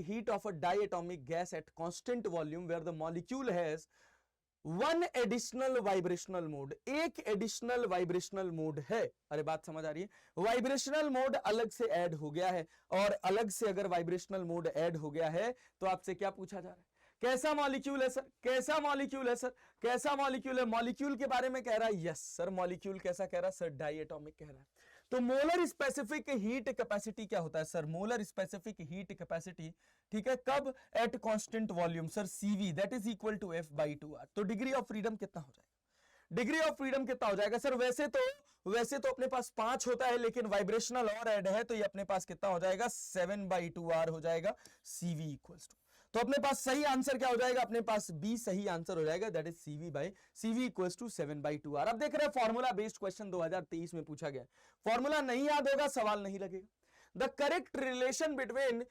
heat of a diatomic gas at constant volume where the molecule has one additional vibrational mode, एक एडिशनल वाइब्रेशनल मोड है। अरे बात समझ आ रही है? वाइब्रेशनल मोड अलग से ऐड हो गया है, और अलग से अगर वाइब्रेशनल मोड ऐड हो गया है तो आपसे क्या पूछा जा रहा है? कैसा मॉलिक्यूल है सर? कैसा मॉलिक्यूल है सर? कैसा मॉलिक्यूल है? मॉलिक्यूल के बारे में कह रहा है। यस सर, मॉलिक्यूल कैसा कह रहा है सर? डाई एटॉमिक कह रहा है। तो मोलर स्पेसिफिक हीट कैपेसिटी क्या होता है sir? Molar specific heat capacity, ठीक है, कब? At constant volume sir, CV that is equal to F/2R। तो डिग्री ऑफ फ्रीडम कितना हो जाएगा? डिग्री ऑफ फ्रीडम कितना हो जाएगा सर? वैसे तो अपने पास 5 होता है, लेकिन वाइब्रेशनल और ऐड है तो ये अपने पास कितना हो जाएगा? 7/2R हो जाएगा। CV इक्वल्स टू, तो अपने पास सही आंसर क्या हो जाएगा? अपने पास बी सही आंसर हो जाएगा, that is CV equals to 7/2R। अब देख रहे हैं फॉर्मूला बेस्ड क्वेश्चन 2023 में पूछा गया। फॉर्मूला नहीं याद होगा, सवाल नहीं लगेगा। The correct relation between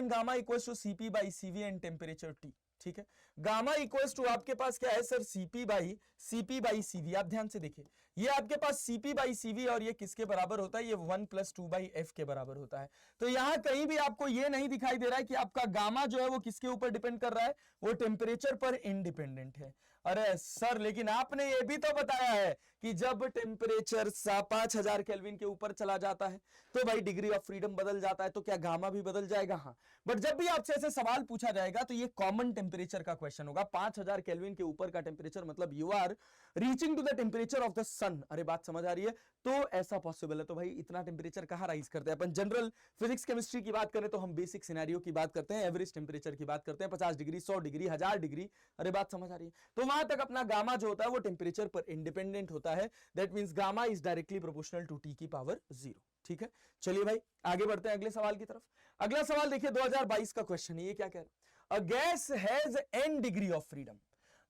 gamma equals to CP/CV and temperature T, ठीक है। गामा इक्वल्स टू आपके पास क्या है सर? CP/CV। आप ध्यान से देखिए, ये आपके पास CP/CV और ये किसके बराबर होता है? ये 1 + 2/F के बराबर होता है। तो यहां कहीं भी आपको ये नहीं दिखाई दे रहा है कि आपका गामा जो है वो किसके ऊपर डिपेंड कर रहा है? वो टेम्परेचर पर इंडिपेंडेंट है। अरे सर, लेकिन आपने ये भी तो बताया है कि जब टेम्परेचर 5000 केल्विन के ऊपर चला जाता है तो भाई डिग्री ऑफ फ्रीडम बदल जाता है, तो क्या गामा भी बदल जाएगा? हाँ, बट जब भी आपसे ऐसे सवाल पूछा जाएगा तो ये कॉमन टेम्परेचर का क्वेश्चन होगा। 5000 केल्विन के ऊपर का टेम्परेचर मतलब you are reaching to the temperature of the sun. अरे बात समझ आ रही है? तो ऐसा पॉसिबल है। तो भाई इतना टेम्परेचर कहां राइज करते हैं अपन? जनरल फिजिक्स केमिस्ट्री की बात करें तो हम बेसिक सिनेरियो की बात करते हैं, एवरेज टेम्परेचर की बात करते हैं, 50 डिग्री, 100 डिग्री, 1000 डिग्री। अरे बात समझ आ रही है? तो वहां तक अपना गामा जो होता है वो टेम्परेचर पर इंडिपेंडेंट होता है। That means gamma is directly proportional to T की पावर 0, ठीक है। चलिए भाई आगे बढ़ते हैं अगले सवाल की तरफ। अगला सवाल देखिए 2022 का क्वेश्चन है। ये क्या कह रहा है? A gas has n degree of freedom.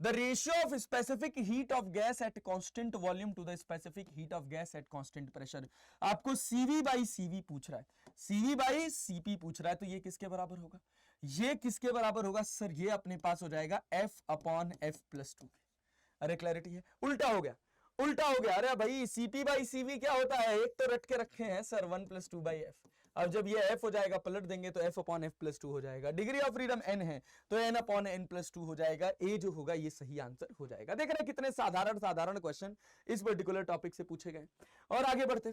The ratio of specific heat of gas at constant volume to the specific heat of gas at constant pressure. आपको CV बाई CV पूछ रहा है, CV बाई CP पूछ रहा है, तो ये किसके बराबर होगा? ये किसके बराबर होगा सर? ये अपने पास हो जाएगा F अपॉन F प्लस 2 के। अरे क्लैरिटी है, उल्टा हो गया, उल्टा हो गया। अरे भाई CP बाई CV क्या होता है? एक तो रट के रखे हैं सर 1 प्लस 2 बाई F। अब जब ये F हो जाएगा पलट देंगे तो F अपॉन F प्लस 2 हो जाएगा। डिग्री ऑफ फ्रीडम N है तो N अपॉन N प्लस 2 हो जाएगा। ए जो होगा ये सही आंसर हो जाएगा। देख रहे हैं कितने साधारण साधारण क्वेश्चन इस पर्टिकुलर टॉपिक से पूछे गए। और आगे बढ़ते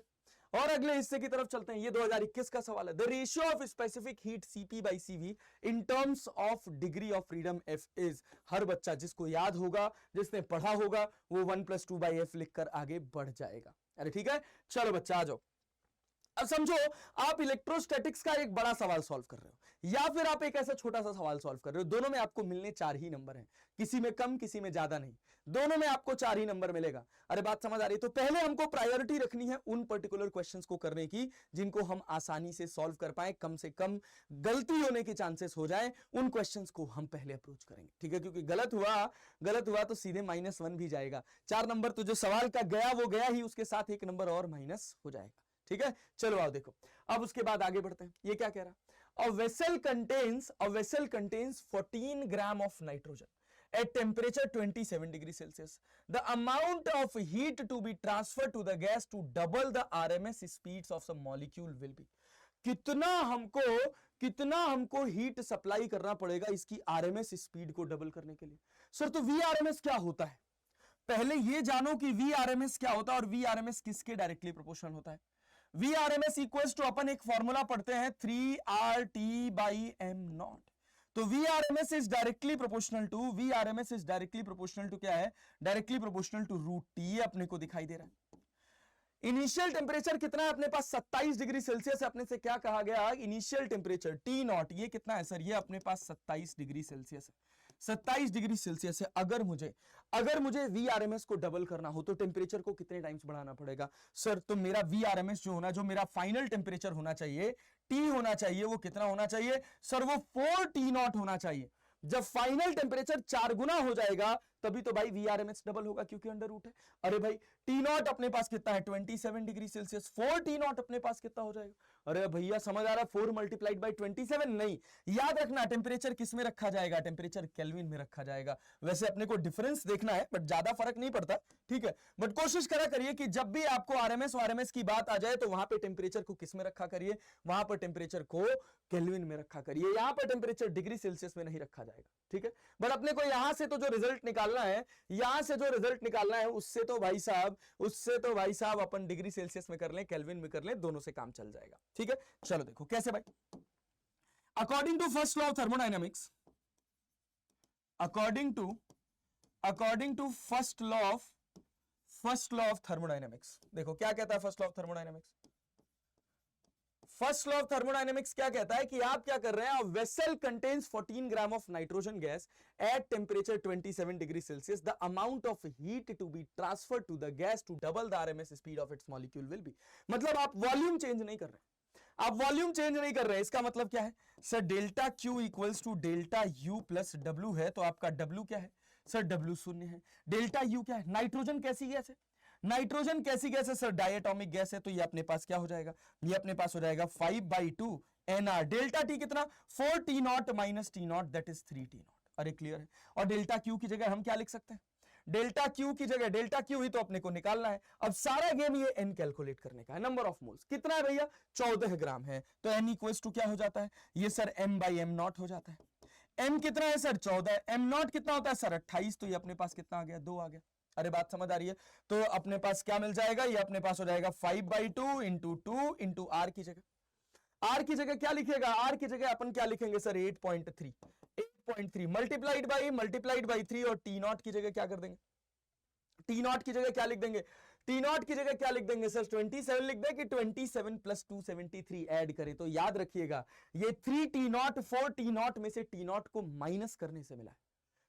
और अगले हिस्से की तरफ चलते हैं। ये 2021 का सवाल है। The ratio of specific heat CP by CV in terms of degree of freedom F is. हर बच्चा जिसको याद होगा, जिसने पढ़ा होगा, वो 1 प्लस 2 बाई F लिखकर आगे बढ़ जाएगा। अरे ठीक है, चलो बच्चा आ जाओ। अब समझो आप इलेक्ट्रोस्टैटिक्स का एक बड़ा सवाल सॉल्व कर रहे हो या फिर आप एक ऐसा छोटा सा सवाल सॉल्व कर रहे हो। दोनों में आपको मिलने 4 ही नंबर हैं, किसी में कम किसी में ज्यादा नहीं, दोनों में आपको 4 ही नंबर मिलेगा। अरे बात समझ आ रही है? तो पहले हमको प्रायोरिटी रखनी है उन पर्टिकुलर क्वेश्चंस को करने की जिनको हम आसानी से सॉल्व कर पाए, कम से कम गलती होने के चांसेस हो जाए, उन क्वेश्चंस को हम पहले अप्रोच करेंगे। ठीक है, क्योंकि गलत हुआ तो सीधे -1 भी जाएगा। 4 नंबर तो जो सवाल का गया वो गया ही, उसके साथ 1 नंबर और माइनस हो जाएगा। ठीक है, चलो आओ देखो। अब उसके बाद आगे बढ़ते हैं। ये क्या कह रहा? A vessel contains 14 gram of nitrogen at temperature 27 degree Celsius. The amount of heat to be transferred to the gas to double the RMS speeds of some molecule will be. कितना हमको हीट सप्लाई करना पड़ेगा इसकी RMS speed को double करने के लिए? Sir तो VRMS क्या होता है? पहले ये जानो कि VRMS क्या होता है और VRMS किसके डायरेक्टली प्रोपोर्शनल होता है। VRMS इक्वल्स टू अपन एक फॉर्मूला पढ़ते हैं 3RT बाई m0। तो VRMS is directly proportional to क्या है? Directly proportional to √T। अपने को दिखाई दे रहा है। इनिशियल टेम्परेचर कितना है अपने पास? 27 डिग्री सेल्सियस। अपने से क्या कहा गया? इनिशियल टेम्परेचर T0 ये कितना है सर? ये अपने पास 27 डिग्री सेल्सियस है। 27 डिग्री सेल्सियस है। अगर मुझे VRMS को डबल करना हो तो टेम्परेचर को कितने टाइम्स बढ़ाना पड़ेगा सर? तो मेरा VRMS जो मेरा फाइनल टेम्परेचर होना चाहिए, T होना चाहिए, वो कितना होना चाहिए सर? वो 4T0 होना चाहिए। जब फाइनल टेम्परेचर 4 गुना हो जाएगा तभी तो भाई VRMS डबल होगा, क्योंकि अंडर रूट है। अरे भाई T0 अपने पास कितना है? 27 डिग्री सेल्सियस। 4T0 अपने पास कितना हो जाएगा? अरे भैया समझ आ रहा है? 4 मल्टीप्लाइड बाई 27 नहीं, याद रखना टेम्परेचर किस में रखा जाएगा? टेम्परेचर केल्विन में रखा जाएगा। वैसे अपने को डिफरेंस देखना है बट ज्यादा फर्क नहीं पड़ता, ठीक है। बट कोशिश करा करिए कि जब भी आपको RMS की बात आ जाए तो वहां पे टेम्परेचर को किस में रखा करिए? वहां पर टेम्परेचर को केल्विन में रखा करिए। यहां पर टेम्परेचर डिग्री सेल्सियस में नहीं रखा जाएगा, ठीक है। बट अपने को यहां से तो जो रिजल्ट निकालना है, उससे तो भाई साहब अपन डिग्री सेल्सियस में कर लें, केल्विन में कर लें, दोनों से काम चल जाएगा, ठीक है। चलो देखो कैसे भाई। According to first law of thermodynamics, according to first law of thermodynamics, देखो क्या कहता है first law of thermodynamics. First law of thermodynamics क्या कहता है कि आप क्या कर रहे हैं? Vessel contains 14 gram of nitrogen gas at temperature 27 degree celsius. The amount of heat to be transfer to the gas to double the RMS speed of its molecule will be. मतलब आप वॉल्यूम चेंज नहीं कर रहे, इसका मतलब क्या है sir? Delta Q equals to delta U plus W है, तो आपका W क्या है सर? W शून्य है। डेल्टा U क्या है? नाइट्रोजन कैसी गैस है? नाइट्रोजन कैसी गैस है सर? डायटोमिक गैस है, तो ये अपने पास क्या हो जाएगा? ये अपने पास हो जाएगा 5/2 NR। डेल्टा T कितना? 4T0 minus T0 that is 3T0। अरे क्लियर है। और डेल्टा Q की जगह हम क्या लिख सकते हैं? डेल्टा Q की जगह डेल्टा Q ही तो अपने को निकालना है। अब सारा गेम ये N कैलकुलेट करने का है। नंबर ऑफ मोल्स कितना है भैया? 14 ग्राम है, तो N इक्वल्स टू क्या हो जाता है? ये सर M/m0 हो जाता है। M कितना है सर? 14। M0 कितना होता है सर? 28। तो ये अपने पास कितना आ गया? 2 आ गया। अरे बात समझ आ रही है? तो अपने पास क्या मिल जाएगा? ये अपने पास हो जाएगा 5/2 इंटू 2 इंटू R की जगह क्या लिखेगा? R की जगह अपन क्या लिखेंगे सर? 8.3 मल्टीप्लाइड बाई 3 और T0 की जगह क्या कर देंगे? T0 की जगह क्या लिख देंगे सर? 27 लिख दें कि 27 प्लस 2 73 ऐड करें? तो याद रखिएगा ये 3T0 4T0 में से T0 को माइनस करने से मिला है।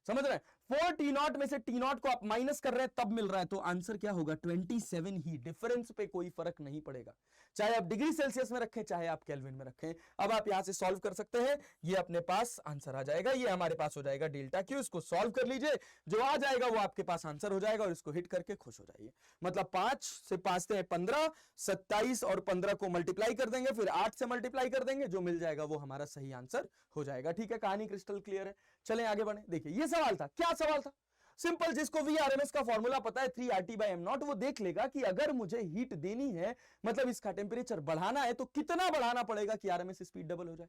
समझ रहे हैं? 4 टी नॉट में से टी नॉट को आप माइनस कर रहे हैं तब मिल रहा है, तो आंसर क्या होगा 27 ही। डिफरेंस पे कोई फर्क नहीं पड़ेगा, चाहे आप डिग्री सेल्सियस में रखें चाहे आप केल्विन में रखें। अब आप यहां से सॉल्व कर सकते हैं, ये अपने पास आंसर आ जाएगा, ये हमारे पास हो जाएगा डेल्टा क्यू। इसको सॉल्व कर लीजिए, जो आ जाएगा वो आपके पास आंसर हो जाएगा और इसको हिट करके खुश हो जाइए। मतलब 5 से 5 से 15, 27 और 15 को मल्टीप्लाई कर देंगे, फिर 8 से मल्टीप्लाई कर देंगे, जो मिल जाएगा वो हमारा सही आंसर हो जाएगा। ठीक है, कहानी क्रिस्टल क्लियर है। चलें आगे बढ़े। देखिए ये सवाल था, क्या सवाल था? सिंपल, जिसको VRMS का फॉर्मूला पता है 3RT/m0, वो देख लेगा कि अगर मुझे हीट देनी है, मतलब इसका टेम्परेचर बढ़ाना है, तो कितना बढ़ाना पड़ेगा कि RMS स्पीड डबल हो जाए।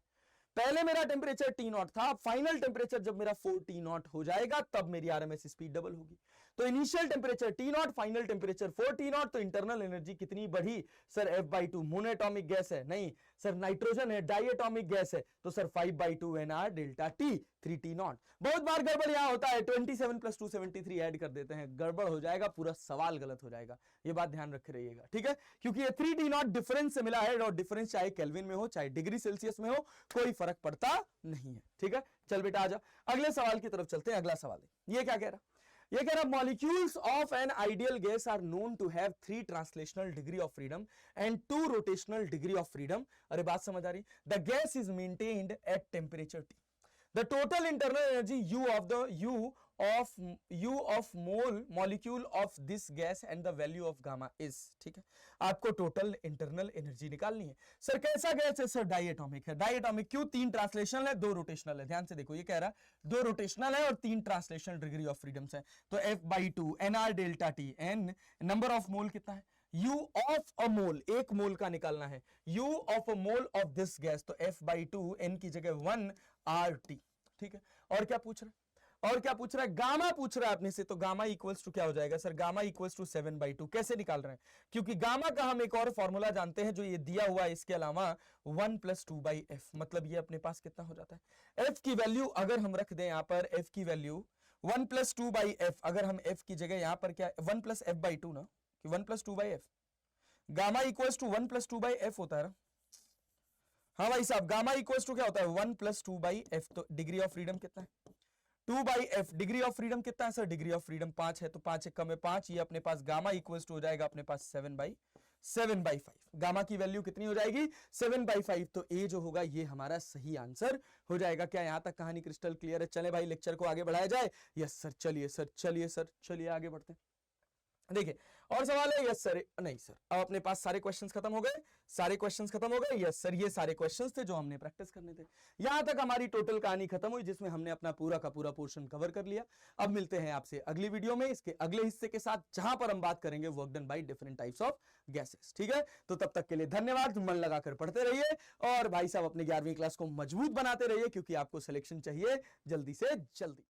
पहले मेरा टेम्परेचर T0 था, फाइनल टेम्परेचर जब मेरा 4 T0 हो जाएगा तब मेरी RMS स्पीड डबल होगी। तो initial temperature T0, final temperature 4 T0, तो इंटरनल एनर्जी कितनी बढ़ी? Sir F/2। मोनोएटॉमिक गैस है? नहीं सर, नाइट्रोजन है, डाइएटॉमिक गैस है, तो sir 5/2 NR delta T 3 T0। बहुत बार गड़बड़ यहां होता है, 27 + 2 73 ऐड कर देते हैं, गड़बड़ हो जाएगा, पूरा सवाल गलत हो जाएगा, ये बात ध्यान रखे रहिएगा। ठीक है, क्योंकि ये 3 T0 डिफरेंस से मिला है, और डिफरेंस चाहे केल्विन में हो चाहे डिग्री सेल्सियस में हो, कोई फर्क पड़ता नहीं है। ठीक है, चल बेटा आजा, अगले सवाल की तरफ चलते हैं। अगला सवाल है, ये क्या कह रहा? ये कह रहा molecules of an ideal gas are known to have 3 translational degree of freedom and 2 rotational degree of freedom. अरे बात समझ आ रही? The gas is maintained at temperature T. The total internal energy U of molecule of this gas and the value of gamma is। ठीक है, आपको total internal energy निकालनी है। सर कैसा गैस है? सर डाइएटॉमिक है। डाइएटॉमिक क्यों? 3 translational है, 2 रोटेशनल है। ध्यान से देखो, ये कह रहा है 2 रोटेशनल है और 3 ट्रांसलेशनल डिग्री ऑफ फ्रीडम्स है। तो F/2 NR delta T, n number of mole कितना है? U ऑफ अ मोल, एक मोल का निकालना है, U of a mole of this gas, तो F/2 N की जगह 1 RT। ठीक है, और क्या पूछ रहा है? और क्या पूछ रहा है? गामा पूछ रहा है अपने से, तो गामा इक्वल्स टू क्या हो जाएगा? Sir gamma equals to 7/2। कैसे निकाल रहे हैं? क्योंकि गामा का हम एक और फॉर्मूला जानते हैं जो ये दिया हुआ है, इसके अलावा 1 + 2/f, मतलब ये अपने पास कितना हो जाता है? f की वैल्यू अगर हम रख दें यहां पर, f की वैल्यू 1 + 2/f, अगर हम f की जगह यहां पर क्या 1 + f/2 ना, कि 1 + 2/f, gamma equals to 1 + 2/f होता है ना? हाँ भाई साहब, गामा इक्वल्स टू क्या होता है? 1 + 2/f। तो डिग्री ऑफ फ्रीडम कितना है? 2/f। डिग्री ऑफ फ्रीडम कितना है? सर डिग्री ऑफ फ्रीडम 5 है, तो 5 1 कम है 5, ये अपने पास गामा इक्वल्स टू हो जाएगा अपने पास 7/5। गामा की वैल्यू कितनी हो जाएगी? 7/5। तो ए जो होगा ये हमारा सही आंसर हो जाएगा। क्या यहां तक कहानी क्रिस्टल क्लियर है? चले भाई लेक्चर को आगे बढ़ाया जाए। यस सर, चलिए सर, चलिए सर, चलिए आगे बढ़ते हैं। देखिए और सवाल है? Yes sir. नहीं सर, अब अपने पास सारे क्वेश्चंस खत्म हो गए, सारे क्वेश्चंस खत्म हो गए। यस सर, ये सारे क्वेश्चंस थे जो हमने प्रैक्टिस करने थे। यहां तक हमारी टोटल कहानी खत्म हुई, जिसमें हमने अपना पूरा का पूरा पोर्शन कवर कर लिया। अब मिलते हैं आपसे अगली वीडियो में इसके अगले हिस्से के साथ, जहां पर हम बात करेंगे work done by different types of gases. ठीक है, तो तब तक के लिए धन्यवाद, मन लगाकर पढ़ते रहिए और भाई साहब अपने 11वीं क्लास को मजबूत बनाते रहिए, क्योंकि आपको सिलेक्शन चाहिए जल्दी से जल्दी।